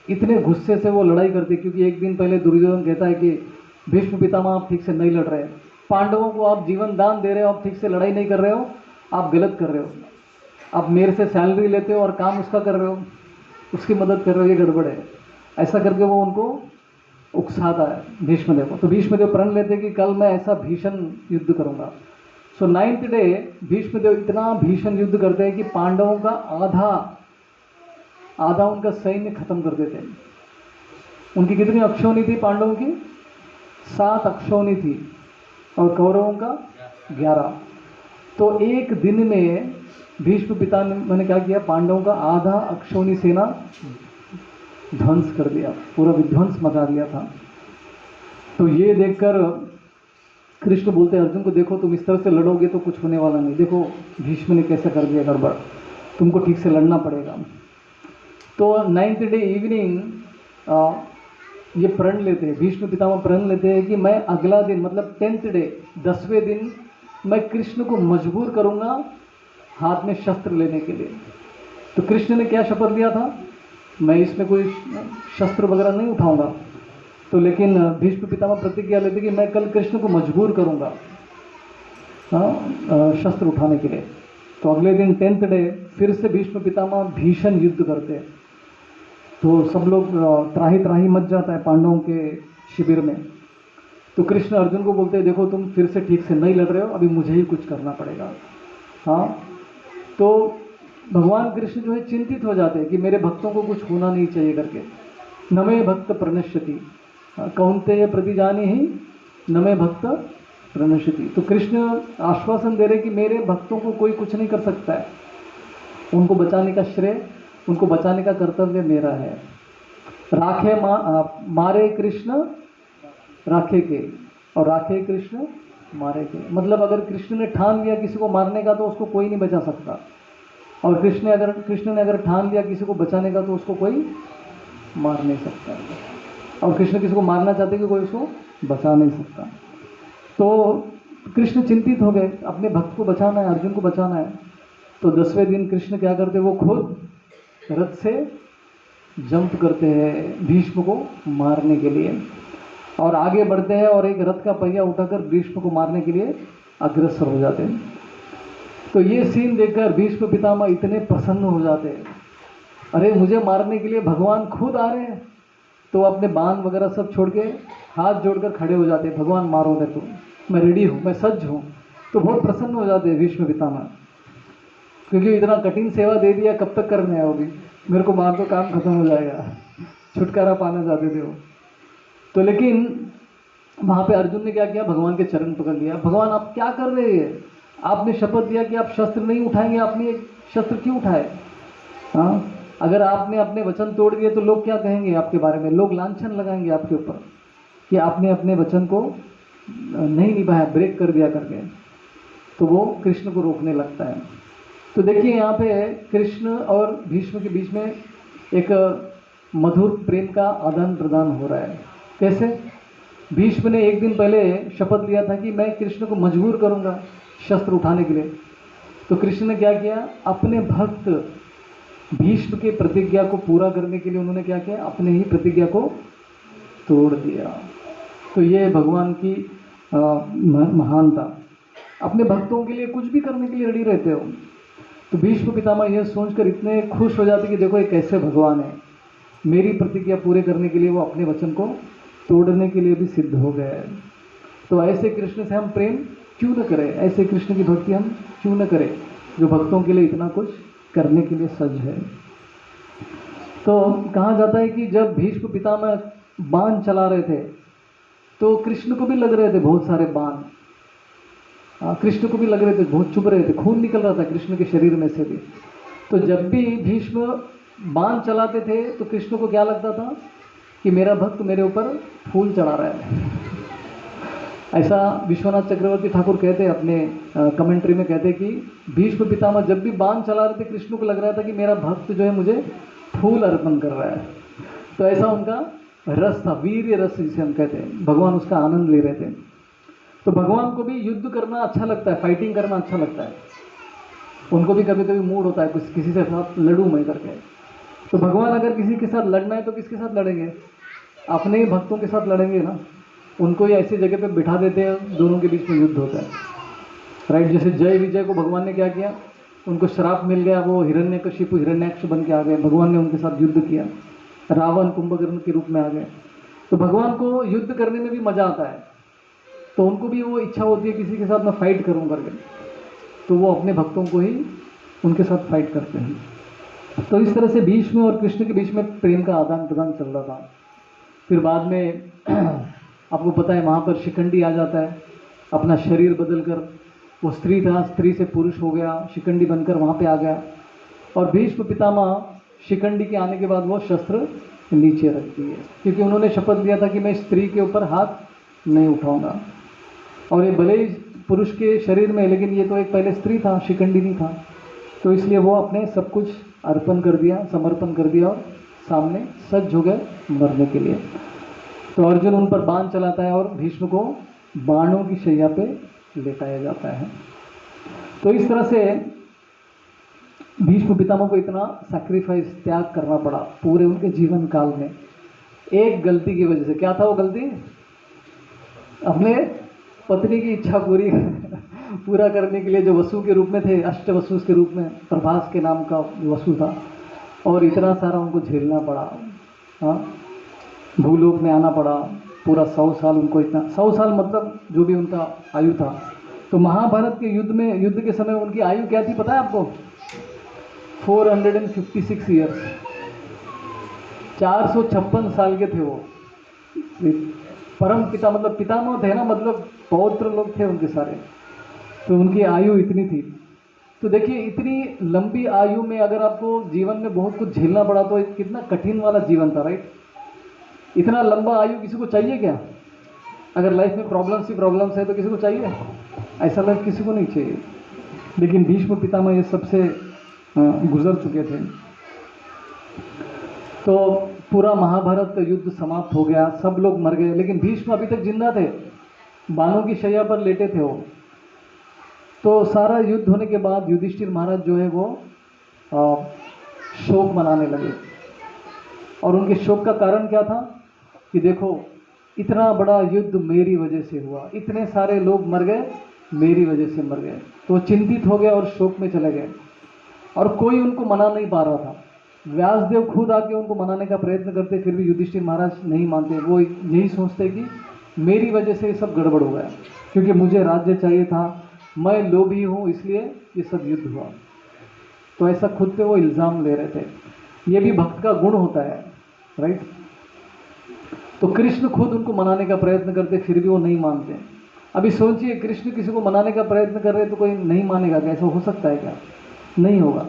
इतने गुस्से से वो लड़ाई करते, क्योंकि एक दिन पहले दुर्योधन कहता है कि भीष्म पितामह आप ठीक से नहीं लड़ रहे, पांडवों को आप जीवन दान दे रहे हो, आप ठीक से लड़ाई नहीं कर रहे हो, आप गलत कर रहे हो। आप मेरे से सैलरी लेते हो और काम उसका कर रहे हो, उसकी मदद कर रहे हो, ये गड़बड़ है। ऐसा करके वो उनको उकसाता है भीष्मदेव को। तो भीष्मदेव प्रण लेते कि कल मैं ऐसा भीषण युद्ध करूंगा। सो 9th डे भीष्मदेव इतना भीषण युद्ध करते हैं कि पांडवों का आधा उनका सैन्य खत्म कर देते हैं। उनकी कितनी अक्षौनी थी पांडवों की? 7 अक्षौनी थी और कौरवों का 11। तो एक दिन में भीष्म पितामह ने क्या किया? पांडवों का आधा अक्षौनी सेना ध्वंस कर दिया, पूरा विध्वंस मचा दिया था। तो ये देखकर कृष्ण बोलते हैं अर्जुन को, देखो तुम इस तरह से लड़ोगे तो कुछ होने वाला नहीं, देखो भीष्म ने कैसे कर दिया गड़बड़, तुमको ठीक से लड़ना पड़ेगा। तो 9th डे इवनिंग ये प्रण लेते हैं, भीष्म पितामह प्रण लेते हैं कि मैं अगला दिन मतलब 10th डे 10वें दिन मैं कृष्ण को मजबूर करूंगा हाथ में शस्त्र लेने के लिए। तो कृष्ण ने क्या शपथ लिया था? मैं इसमें कोई शस्त्र वगैरह नहीं उठाऊंगा। तो लेकिन भीष्म पितामह प्रतिज्ञा लेते कि मैं कल कृष्ण को मजबूर करूंगा शस्त्र उठाने के लिए। तो अगले दिन 10th डे फिर से भीष्म पितामह भीषण युद्ध करते हैं। तो सब लोग त्राही त्राही मच जाता है पांडवों के शिविर में। तो कृष्ण अर्जुन को बोलते हैं, देखो तुम फिर से ठीक से नहीं लड़ रहे हो, अभी मुझे ही कुछ करना पड़ेगा। हाँ, तो भगवान कृष्ण जो है चिंतित हो जाते हैं कि मेरे भक्तों को कुछ होना नहीं चाहिए करके। न मे भक्त प्रणश्यति कौन्तेय प्रतिजानी ही न मे भक्त प्रणश्यति। तो कृष्ण आश्वासन दे रहे कि मेरे भक्तों को कोई कुछ नहीं कर सकता है, उनको बचाने का श्रेय, उनको बचाने का कर्तव्य मेरा है। राखे मारे कृष्ण राखे के, और राखे कृष्ण मारे के। मतलब अगर कृष्ण ने ठान लिया किसी को मारने का तो उसको कोई नहीं बचा सकता, और कृष्ण ने अगर ठान लिया किसी को बचाने का तो उसको कोई मार नहीं सकता, और कृष्ण किसी को मारना चाहते कि कोई उसको बचा नहीं सकता। तो कृष्ण चिंतित हो गए, अपने भक्त को बचाना है, अर्जुन को बचाना है। तो 10वें दिन कृष्ण क्या करते, वो खुद रथ से जंप करते हैं भीष्म को मारने के लिए, और आगे बढ़ते हैं और एक रथ का पहिया उठाकर भीष्म को मारने के लिए अग्रसर हो जाते हैं। तो ये सीन देखकर भीष्म पितामह इतने प्रसन्न हो जाते हैं, अरे मुझे मारने के लिए भगवान खुद आ रहे हैं। तो अपने बाण वगैरह सब छोड़ के हाथ जोड़कर खड़े हो जाते हैं, भगवान मारो मेरे को, मैं रेडी हूँ, मैं सज्ज हूँ। तो बहुत प्रसन्न हो जाते हैं भीष्म पितामह, क्योंकि इतना कठिन सेवा दे दिया, कब तक करने है, वो भी मेरे को मार दो काम खत्म हो जाएगा, छुटकारा पाना चाहते थे वो। तो लेकिन वहाँ पे अर्जुन ने क्या किया, भगवान के चरण पकड़ लिया। भगवान आप क्या कर रहे हैं? आपने शपथ दिया कि आप शस्त्र नहीं उठाएंगे, आपने एक शस्त्र क्यों उठाए? हाँ, अगर आपने अपने वचन तोड़ दिए तो लोग क्या कहेंगे आपके बारे में? लोग लांछन लगाएंगे आपके ऊपर कि आपने अपने वचन को नहीं निभाया, ब्रेक कर दिया करके। तो वो कृष्ण को रोकने लगता है। तो देखिए यहाँ पे कृष्ण और भीष्म के बीच में एक मधुर प्रेम का आदान प्रदान हो रहा है। कैसे? भीष्म ने एक दिन पहले शपथ लिया था कि मैं कृष्ण को मजबूर करूंगा शस्त्र उठाने के लिए। तो कृष्ण ने क्या किया? अपने भक्त भीष्म के प्रतिज्ञा को पूरा करने के लिए उन्होंने क्या किया? अपने ही प्रतिज्ञा को तोड़ दिया। तो ये भगवान की महानता। अपने भक्तों के लिए कुछ भी करने के लिए रेडी रहते हो। तो भीष्म पितामह यह सोचकर इतने खुश हो जाते कि देखो ये कैसे भगवान है, मेरी प्रतिज्ञा पूरे करने के लिए वो अपने वचन को तोड़ने के लिए भी सिद्ध हो गए। तो ऐसे कृष्ण से हम प्रेम क्यों न करें? ऐसे कृष्ण की भक्ति हम क्यों न करें जो भक्तों के लिए इतना कुछ करने के लिए सज्ज है। तो कहा जाता है कि जब भीष्म पितामह बाण चला रहे थे तो कृष्ण को भी लग रहे थे बहुत सारे बाण। कृष्ण को भी लग रहे थे, बहुत चुभ रहे थे, खून निकल रहा था कृष्ण के शरीर में से भी। तो जब भी भीष्म बाण चलाते थे तो कृष्ण को क्या लगता था कि मेरा भक्त मेरे ऊपर फूल चढ़ा रहा है। ऐसा विश्वनाथ चक्रवर्ती ठाकुर कहते हैं अपने कमेंट्री में, कहते हैं कि भीष्म पितामह जब भी बाण चला रहे थे कृष्ण को लग रहा था कि मेरा भक्त जो है मुझे फूल अर्पण कर रहा है। तो ऐसा उनका रस था, वीर्य रस जिसे हम कहते हैं, भगवान उसका आनंद ले रहे थे। तो भगवान को भी युद्ध करना अच्छा लगता है, फाइटिंग करना अच्छा लगता है। उनको भी कभी कभी मूड होता है कुछ किसी से साथ लड़ूं मैं करके। तो भगवान अगर किसी के साथ लड़ना है तो किसके साथ लड़ेंगे? अपने ही भक्तों के साथ लड़ेंगे ना। उनको ही ऐसी जगह पे बिठा देते हैं, दोनों के बीच में युद्ध होता है, राइट। जैसे जय विजय को भगवान ने क्या किया? उनको श्राप मिल गया, वो हिरण्यकशिपु हिरण्याक्ष बन के आ गए, भगवान ने उनके साथ युद्ध किया। रावण कुंभकर्ण के रूप में आ गए। तो भगवान को युद्ध करने में भी मजा आता है, तो उनको भी वो इच्छा होती है किसी के साथ मैं फाइट करूं करके। तो वो अपने भक्तों को ही उनके साथ फाइट करते हैं। तो इस तरह से भीष्म और कृष्ण के बीच में प्रेम का आदान प्रदान चल रहा था। फिर बाद में आपको पता है वहाँ पर शिखंडी आ जाता है, अपना शरीर बदलकर, वो स्त्री था, स्त्री से पुरुष हो गया, शिखंडी बनकर वहाँ पे आ गया। और भीष्म पितामह शिखंडी के आने के बाद वो शस्त्र नीचे रख दिए, क्योंकि उन्होंने शपथ लिया था कि मैं स्त्री के ऊपर हाथ नहीं उठाऊंगा। और ये भले ही पुरुष के शरीर में, लेकिन ये तो एक पहले स्त्री था, शिखंडी नहीं था। तो इसलिए वो अपने सब कुछ अर्पण कर दिया, समर्पण कर दिया और सामने सज्ज हो गए मरने के लिए। तो अर्जुन उन पर बाण चलाता है और भीष्म को बाणों की शैया पे लेटाया जाता है। तो इस तरह से भीष्म पितामह को इतना सैक्रिफाइस, त्याग करना पड़ा पूरे उनके जीवन काल में, एक गलती की वजह से। क्या था वो गलती? अपने पत्नी की इच्छा पूरा करने के लिए जो वसु के रूप में थे, अष्ट वसु के रूप में, प्रभास के नाम का वसु था, और इतना सारा उनको झेलना पड़ा। हाँ, भूलोक में आना पड़ा, पूरा 100 साल उनको, इतना 100 साल मतलब जो भी उनका आयु था। तो महाभारत के युद्ध के समय उनकी आयु क्या थी पता है आपको? 456 ईयर्स, 456 साल के थे वो। परम पिता मतलब पितामह थे ना, मतलब पौत्र लोग थे उनके सारे। तो उनकी आयु इतनी थी। तो देखिए इतनी लंबी आयु में अगर आपको जीवन में बहुत कुछ झेलना पड़ा तो कितना कठिन वाला जीवन था, राइट। इतना लंबा आयु किसी को चाहिए क्या? अगर लाइफ में प्रॉब्लम्स है तो किसी को चाहिए? ऐसा लाइफ किसी को नहीं चाहिए। लेकिन भीष्म पितामह ये सबसे गुजर चुके थे। तो पूरा महाभारत का युद्ध समाप्त हो गया, सब लोग मर गए, लेकिन भीष्म अभी तक जिंदा थे, बाणों की शैया पर लेटे थे वो। तो सारा युद्ध होने के बाद युधिष्ठिर महाराज जो है वो शोक मनाने लगे। और उनके शोक का कारण क्या था कि देखो इतना बड़ा युद्ध मेरी वजह से हुआ, इतने सारे लोग मर गए, मेरी वजह से मर गए। तो वो चिंतित हो गए और शोक में चले गए, और कोई उनको मना नहीं पा रहा था। व्यासदेव खुद आके उनको मनाने का प्रयत्न करते, फिर भी युधिष्ठिर महाराज नहीं मानते। वो यही सोचते कि मेरी वजह से ये सब गड़बड़ हो गया, क्योंकि मुझे राज्य चाहिए था, मैं लोभी हूँ, इसलिए ये सब युद्ध हुआ। तो ऐसा खुद पे वो इल्ज़ाम ले रहे थे। ये भी भक्त का गुण होता है, राइट। तो कृष्ण खुद उनको मनाने का प्रयत्न करते, फिर भी वो नहीं मानते। अभी सोचिए, कृष्ण किसी को मनाने का प्रयत्न कर रहे तो कोई नहीं मानेगा क्या? ऐसा हो सकता है क्या? नहीं होगा।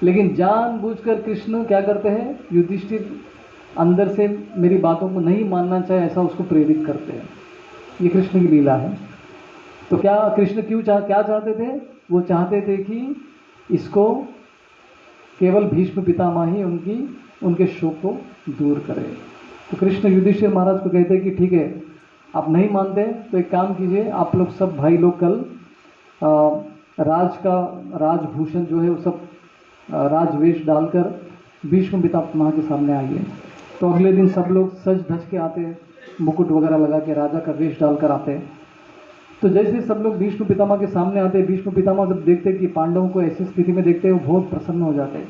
लेकिन जानबूझकर कृष्ण क्या करते हैं, युधिष्ठिर अंदर से मेरी बातों को नहीं मानना चाहे ऐसा उसको प्रेरित करते हैं। ये कृष्ण की लीला है। तो क्या कृष्ण क्या चाहते थे? वो चाहते थे कि इसको केवल भीष्म पितामह ही उनके शोक को दूर करे। तो कृष्ण युधिष्ठिर महाराज को कहते हैं कि ठीक है, आप नहीं मानते तो एक काम कीजिए, आप लोग सब भाई लोग कल राजभूषण जो है वो सब राजवेश डालकर भीष्म पितामह के सामने आइए। तो अगले दिन सब लोग सज धज के आते, मुकुट वगैरह लगा के राजा का वेश डालकर आते। तो जैसे सब लोग भीष्म पितामह के सामने आते, भीष्म पितामह जब देखते कि पांडवों को ऐसी स्थिति में देखते वो बहुत प्रसन्न हो जाते।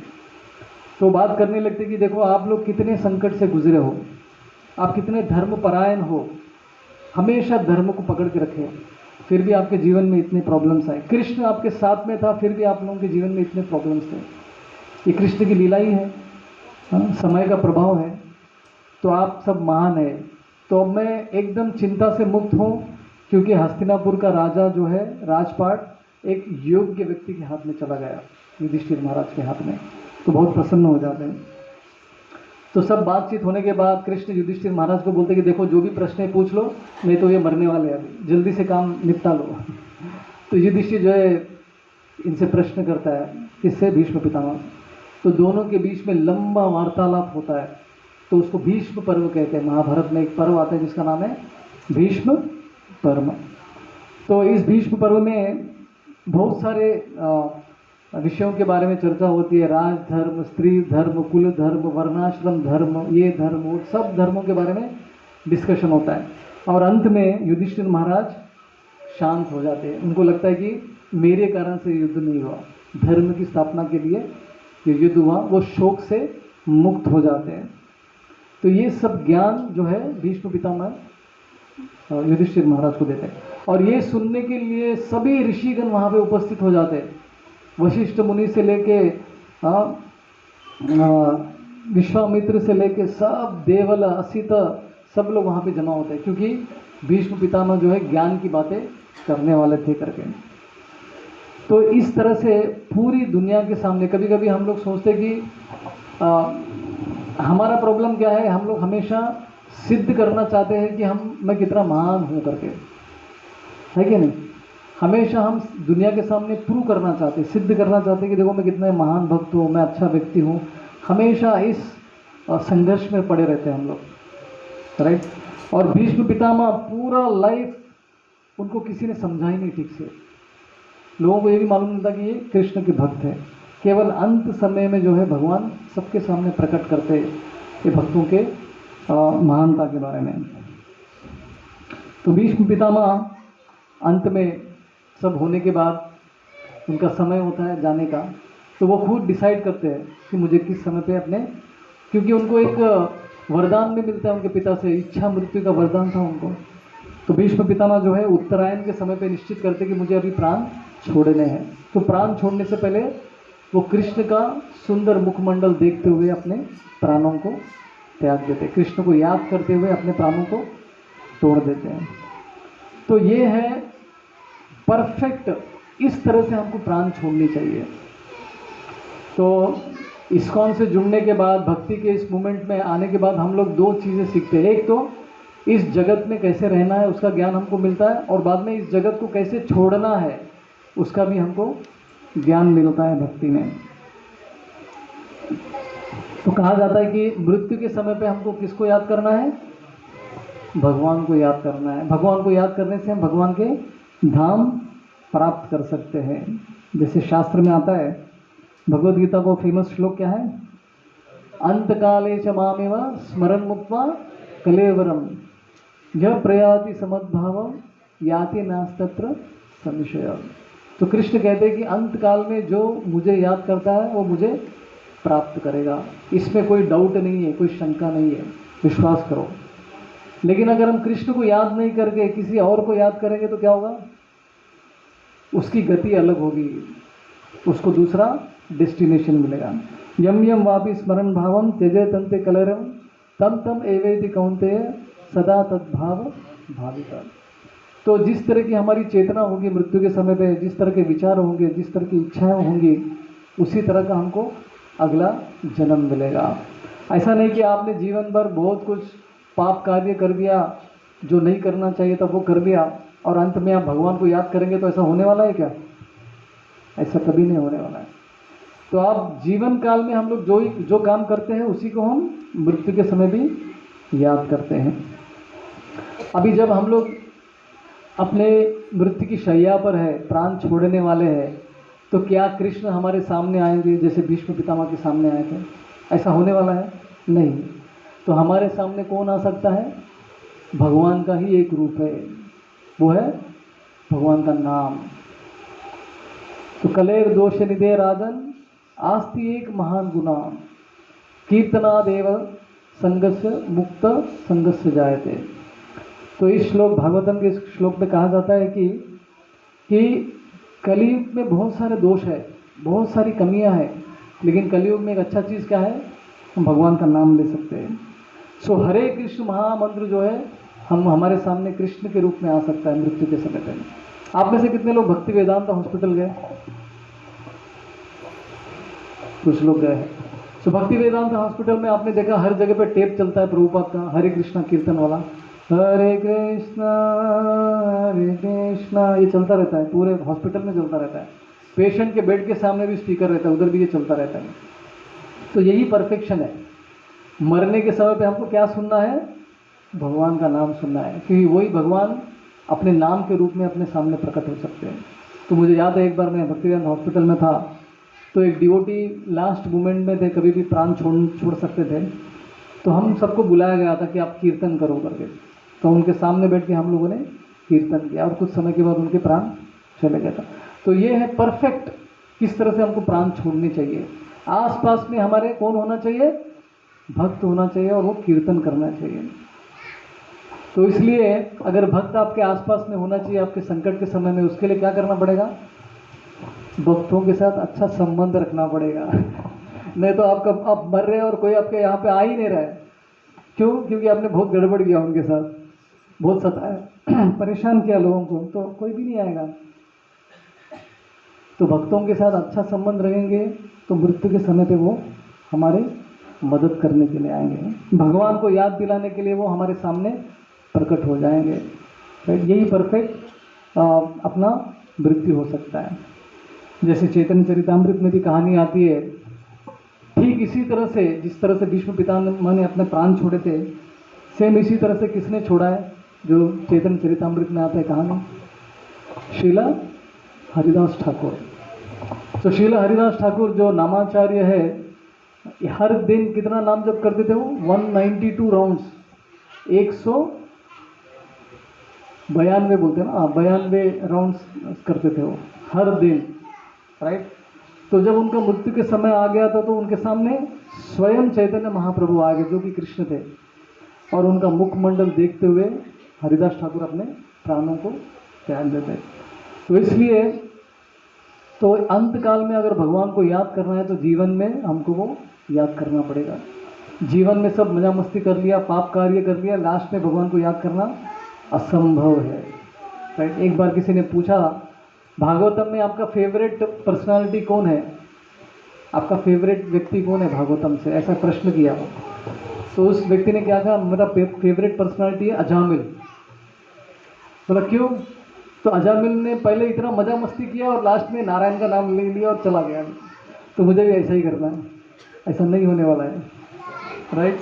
तो बात करने लगते कि देखो आप लोग कितने संकट से गुजरे हो, आप कितने धर्मपरायण हो, हमेशा धर्म को पकड़ के रखे, फिर भी आपके जीवन में इतने प्रॉब्लम्स आए। कृष्ण आपके साथ में था, फिर भी आप लोगों के जीवन में इतने प्रॉब्लम्स थे। ये कृष्ण की लीला ही है, समय का प्रभाव है। तो आप सब महान है। तो अब मैं एकदम चिंता से मुक्त हूँ, क्योंकि हस्तिनापुर का राजा जो है, राजपाट एक योग्य व्यक्ति के हाथ में चला गया, युधिष्ठिर महाराज के हाथ में। तो बहुत प्रसन्न हो जाते हैं। तो सब बातचीत होने के बाद कृष्ण युधिष्ठिर महाराज को बोलते कि देखो जो भी प्रश्न है पूछ लो, नहीं तो ये मरने वाले हैं, अभी जल्दी से काम निपटा लो। तो युधिष्ठिर जो है इनसे प्रश्न करता है, किससे? भीष्म पितामह। तो दोनों के बीच में लंबा वार्तालाप होता है। तो उसको भीष्म पर्व कहते हैं। महाभारत में एक पर्व आता है जिसका नाम है भीष्म पर्व। तो इस भीष्म पर्व में बहुत सारे विषयों के बारे में चर्चा होती है। राजधर्म, स्त्री धर्म, कुल धर्म, वर्णाश्रम धर्म, ये धर्म, वो सब धर्मों के बारे में डिस्कशन होता है। और अंत में युधिष्ठिर महाराज शांत हो जाते हैं। उनको लगता है कि मेरे कारण से युद्ध नहीं हुआ, धर्म की स्थापना के लिए जो युद्ध हुआ, वो शोक से मुक्त हो जाते हैं। तो ये सब ज्ञान जो है भीष्म पितामह युधिष्ठिर महाराज को देते हैं। और ये सुनने के लिए सभी ऋषिगण वहाँ पे उपस्थित हो जाते हैं। वशिष्ठ मुनि से लेके विश्वामित्र से लेके सब देवल, असित, सब लोग वहाँ पे जमा होते हैं, क्योंकि भीष्म पितामह जो है ज्ञान की बातें करने वाले थे करके। तो इस तरह से पूरी दुनिया के सामने, कभी कभी हम लोग सोचते कि हमारा प्रॉब्लम क्या है, हम लोग हमेशा सिद्ध करना चाहते हैं कि मैं कितना महान हूँ करके, है कि नहीं? हमेशा हम दुनिया के सामने प्रूव करना चाहते हैं, सिद्ध करना चाहते हैं कि देखो मैं कितना महान भक्त हूँ, मैं अच्छा व्यक्ति हूँ। हमेशा इस संघर्ष में पड़े रहते हैं हम लोग, राइट। और भीष्म पितामह पूरा लाइफ उनको किसी ने समझा ही नहीं ठीक से। लोगों को ये भी मालूम नहीं था कि ये कृष्ण के भक्त हैं। केवल अंत समय में जो है भगवान सबके सामने प्रकट करते ये भक्तों के महानता के बारे में। तो भीष्म पितामह अंत में सब होने के बाद उनका समय होता है जाने का, तो वो खुद डिसाइड करते हैं कि मुझे किस समय पे अपने, क्योंकि उनको एक वरदान भी मिलता है उनके पिता से, इच्छा मृत्यु का वरदान था उनको। तो भीष्म पितामह जो है उत्तरायण के समय पे निश्चित करते कि मुझे अभी प्राण छोड़ने हैं। तो प्राण छोड़ने से पहले वो कृष्ण का सुंदर मुखमंडल देखते हुए अपने प्राणों को त्याग देते, कृष्ण को याद करते हुए अपने प्राणों को तोड़ देते हैं। तो ये है परफेक्ट, इस तरह से हमको प्राण छोड़नी चाहिए। तो इस्कॉन से जुड़ने के बाद, भक्ति के इस मूवमेंट में आने के बाद हम लोग दो चीज़ें सीखते हैं। एक तो इस जगत में कैसे रहना है उसका ज्ञान हमको मिलता है, और बाद में इस जगत को कैसे छोड़ना है उसका भी हमको ज्ञान मिलता है भक्ति में। तो कहा जाता है कि मृत्यु के समय पे हमको किसको याद करना है? भगवान को याद करना है। भगवान को याद करने से हम भगवान के धाम प्राप्त कर सकते हैं। जैसे शास्त्र में आता है, भगवद गीता को फेमस श्लोक क्या है? अंतकाले च मामेव स्मरण मुक्त्वा कलेवरम यह प्रयाति समद्भावम याति नास्तत्र संशय। तो कृष्ण कहते हैं कि अंत काल में जो मुझे याद करता है वो मुझे प्राप्त करेगा, इसमें कोई डाउट नहीं है, कोई शंका नहीं है, विश्वास करो। लेकिन अगर हम कृष्ण को याद नहीं करके किसी और को याद करेंगे तो क्या होगा? उसकी गति अलग होगी, उसको दूसरा डेस्टिनेशन मिलेगा। यम यम वापि स्मरण भावम त्यजे तंते कलरम तम तम एवेति कौन्तेय सदा तद्भाव भाविता। तो जिस तरह की हमारी चेतना होगी मृत्यु के समय पे, जिस तरह के विचार होंगे, जिस तरह की इच्छाएं होंगी, उसी तरह का हमको अगला जन्म मिलेगा। ऐसा नहीं कि आपने जीवन भर बहुत कुछ पाप कार्य कर दिया, जो नहीं करना चाहिए था वो कर दिया, और अंत में आप भगवान को याद करेंगे तो ऐसा होने वाला है क्या? ऐसा कभी नहीं होने वाला है। तो आप जीवन काल में हम लोग जो काम करते हैं उसी को हम मृत्यु के समय भी याद करते हैं। अभी जब हम लोग अपने मृत्यु की शैया पर है, प्राण छोड़ने वाले हैं, तो क्या कृष्ण हमारे सामने आएंगे जैसे भीष्म पितामह के सामने आए थे? ऐसा होने वाला है? नहीं। तो हमारे सामने कौन आ सकता है? भगवान का ही एक रूप है, वो है भगवान का नाम। तो कलेर दोष निधे राजन आस्ति एक महान गुना कीर्तनादेव संगस्य मुक्त संगस्य जायते। तो इस श्लोक, भागवतम के इस श्लोक में कहा जाता है कि कलयुग में बहुत सारे दोष है, बहुत सारी कमियां हैं, लेकिन कलयुग में एक अच्छा चीज़ क्या है? हम भगवान का नाम ले सकते हैं। सो हरे कृष्ण महामंत्र जो है, हमारे सामने कृष्ण के रूप में आ सकता है मृत्यु के समय पर। आप में से कितने लोग भक्ति वेदांत हॉस्पिटल गए? कुछ लोग गए हैं। तो भक्ति वेदांत हॉस्पिटल में आपने देखा हर जगह पे टेप चलता है प्रभुपाद का, हरे कृष्णा कीर्तन वाला, हरे कृष्णा ये चलता रहता है, पूरे हॉस्पिटल में चलता रहता है। पेशेंट के बेड के सामने भी स्पीकर रहता है, उधर भी ये चलता रहता है। तो यही परफेक्शन है। मरने के समय पे हमको क्या सुनना है? भगवान का नाम सुनना है, क्योंकि वही भगवान अपने नाम के रूप में अपने सामने प्रकट हो सकते हैं। तो मुझे याद है एक बार मैं भक्ति वेदांत हॉस्पिटल में था, तो एक डिवोटी लास्ट मोमेंट में थे, कभी भी प्राण छोड़ सकते थे। तो हम सबको बुलाया गया था कि आप कीर्तन करो करके। तो उनके सामने बैठ के हम लोगों ने कीर्तन किया और कुछ समय के बाद उनके प्राण चले गया था। तो ये है परफेक्ट, किस तरह से हमको प्राण छोड़ने चाहिए। आसपास में हमारे कौन होना चाहिए? भक्त होना चाहिए, और वो कीर्तन करना चाहिए। तो इसलिए अगर भक्त आपके आसपास में होना चाहिए आपके संकट के समय में, उसके लिए क्या करना पड़ेगा? भक्तों के साथ अच्छा संबंध रखना पड़ेगा। नहीं तो आप मर रहे हैं और कोई आपके यहाँ पे आ ही नहीं रहा है। क्यों? क्योंकि आपने बहुत गड़बड़ किया उनके साथ, बहुत सताया, परेशान किया लोगों को, तो कोई भी नहीं आएगा। तो भक्तों के साथ अच्छा संबंध रहेंगे तो मृत्यु के समय पे वो हमारे मदद करने के लिए आएंगे, भगवान को याद दिलाने के लिए वो हमारे सामने प्रकट हो जाएंगे। यही परफेक्ट अपना मृत्यु हो सकता है। जैसे चैतन्य चरितामृत में भी कहानी आती है, ठीक इसी तरह से जिस तरह से भीष्म पितामह ने अपने प्राण छोड़े थे, सेम इसी तरह से किसने छोड़ा है? जो चैतन्य चरितामृत में आता है कहानी, श्रीला हरिदास ठाकुर। तो श्रीला हरिदास ठाकुर जो नामाचार्य है, हर दिन कितना नाम जप करते थे वो? 192 राउंड्स, 192 बोलते हैं ना, 92 राउंड्स करते थे वो हर दिन, राइट। तो जब उनका मृत्यु के समय आ गया था तो उनके सामने स्वयं चैतन्य महाप्रभु आ गए, जो कि कृष्ण थे, और उनका मुखमंडल देखते हुए हरिदास ठाकुर अपने प्राणों को त्याग देते। तो इसलिए तो अंत काल में अगर भगवान को याद करना है तो जीवन में हमको वो याद करना पड़ेगा। जीवन में सब मजा मस्ती कर लिया, पाप कार्य कर लिया, लास्ट में भगवान को याद करना असंभव है, राइट। एक बार किसी ने पूछा, भागवतम में आपका फेवरेट पर्सनालिटी कौन है? आपका फेवरेट व्यक्ति कौन है भागवतम से? ऐसा प्रश्न किया। तो उस व्यक्ति ने क्या कहा? मेरा फेवरेट पर्सनालिटी है अजामिल। बोला क्यों? तो अजामिल ने पहले इतना मजा मस्ती किया और लास्ट में नारायण का नाम ले लिया और चला गया। तो मुझे भी ऐसा ही करना है। ऐसा नहीं होने वाला है, राइट।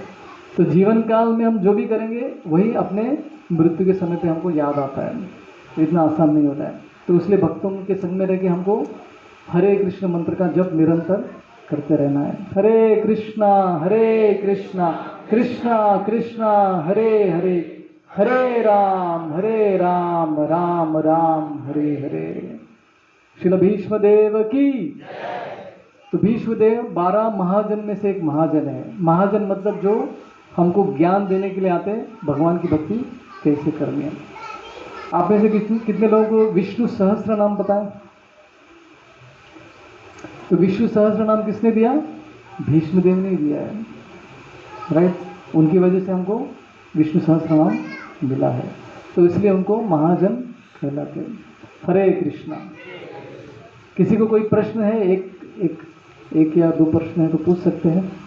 तो जीवन काल में हम जो भी करेंगे वही अपने मृत्यु के समय पे हमको याद आता है, इतना आसान नहीं होता है। तो इसलिए भक्तों के संग में रह के हमको हरे कृष्ण मंत्र का जप निरंतर करते रहना है। हरे कृष्णा कृष्णा कृष्णा हरे हरे, हरे राम राम राम हरे हरे। श्रील भीष्मदेव की। तो भीष्मदेव 12 महाजन में से एक महाजन है। महाजन मतलब जो हमको ज्ञान देने के लिए आते हैं भगवान की भक्ति कैसे करनी है। आप में से कितने लोगों को विष्णु सहस्त्र नाम पता है? तो विष्णु सहस्त्र नाम किसने दिया? भीष्मदेव ने दिया है, राइट। उनकी वजह से हमको विष्णु सहस्त्र नाम मिला है, तो इसलिए उनको महाजन कहलाते हैं। हरे कृष्णा। किसी को कोई प्रश्न है? एक एक या दो प्रश्न है तो पूछ सकते हैं।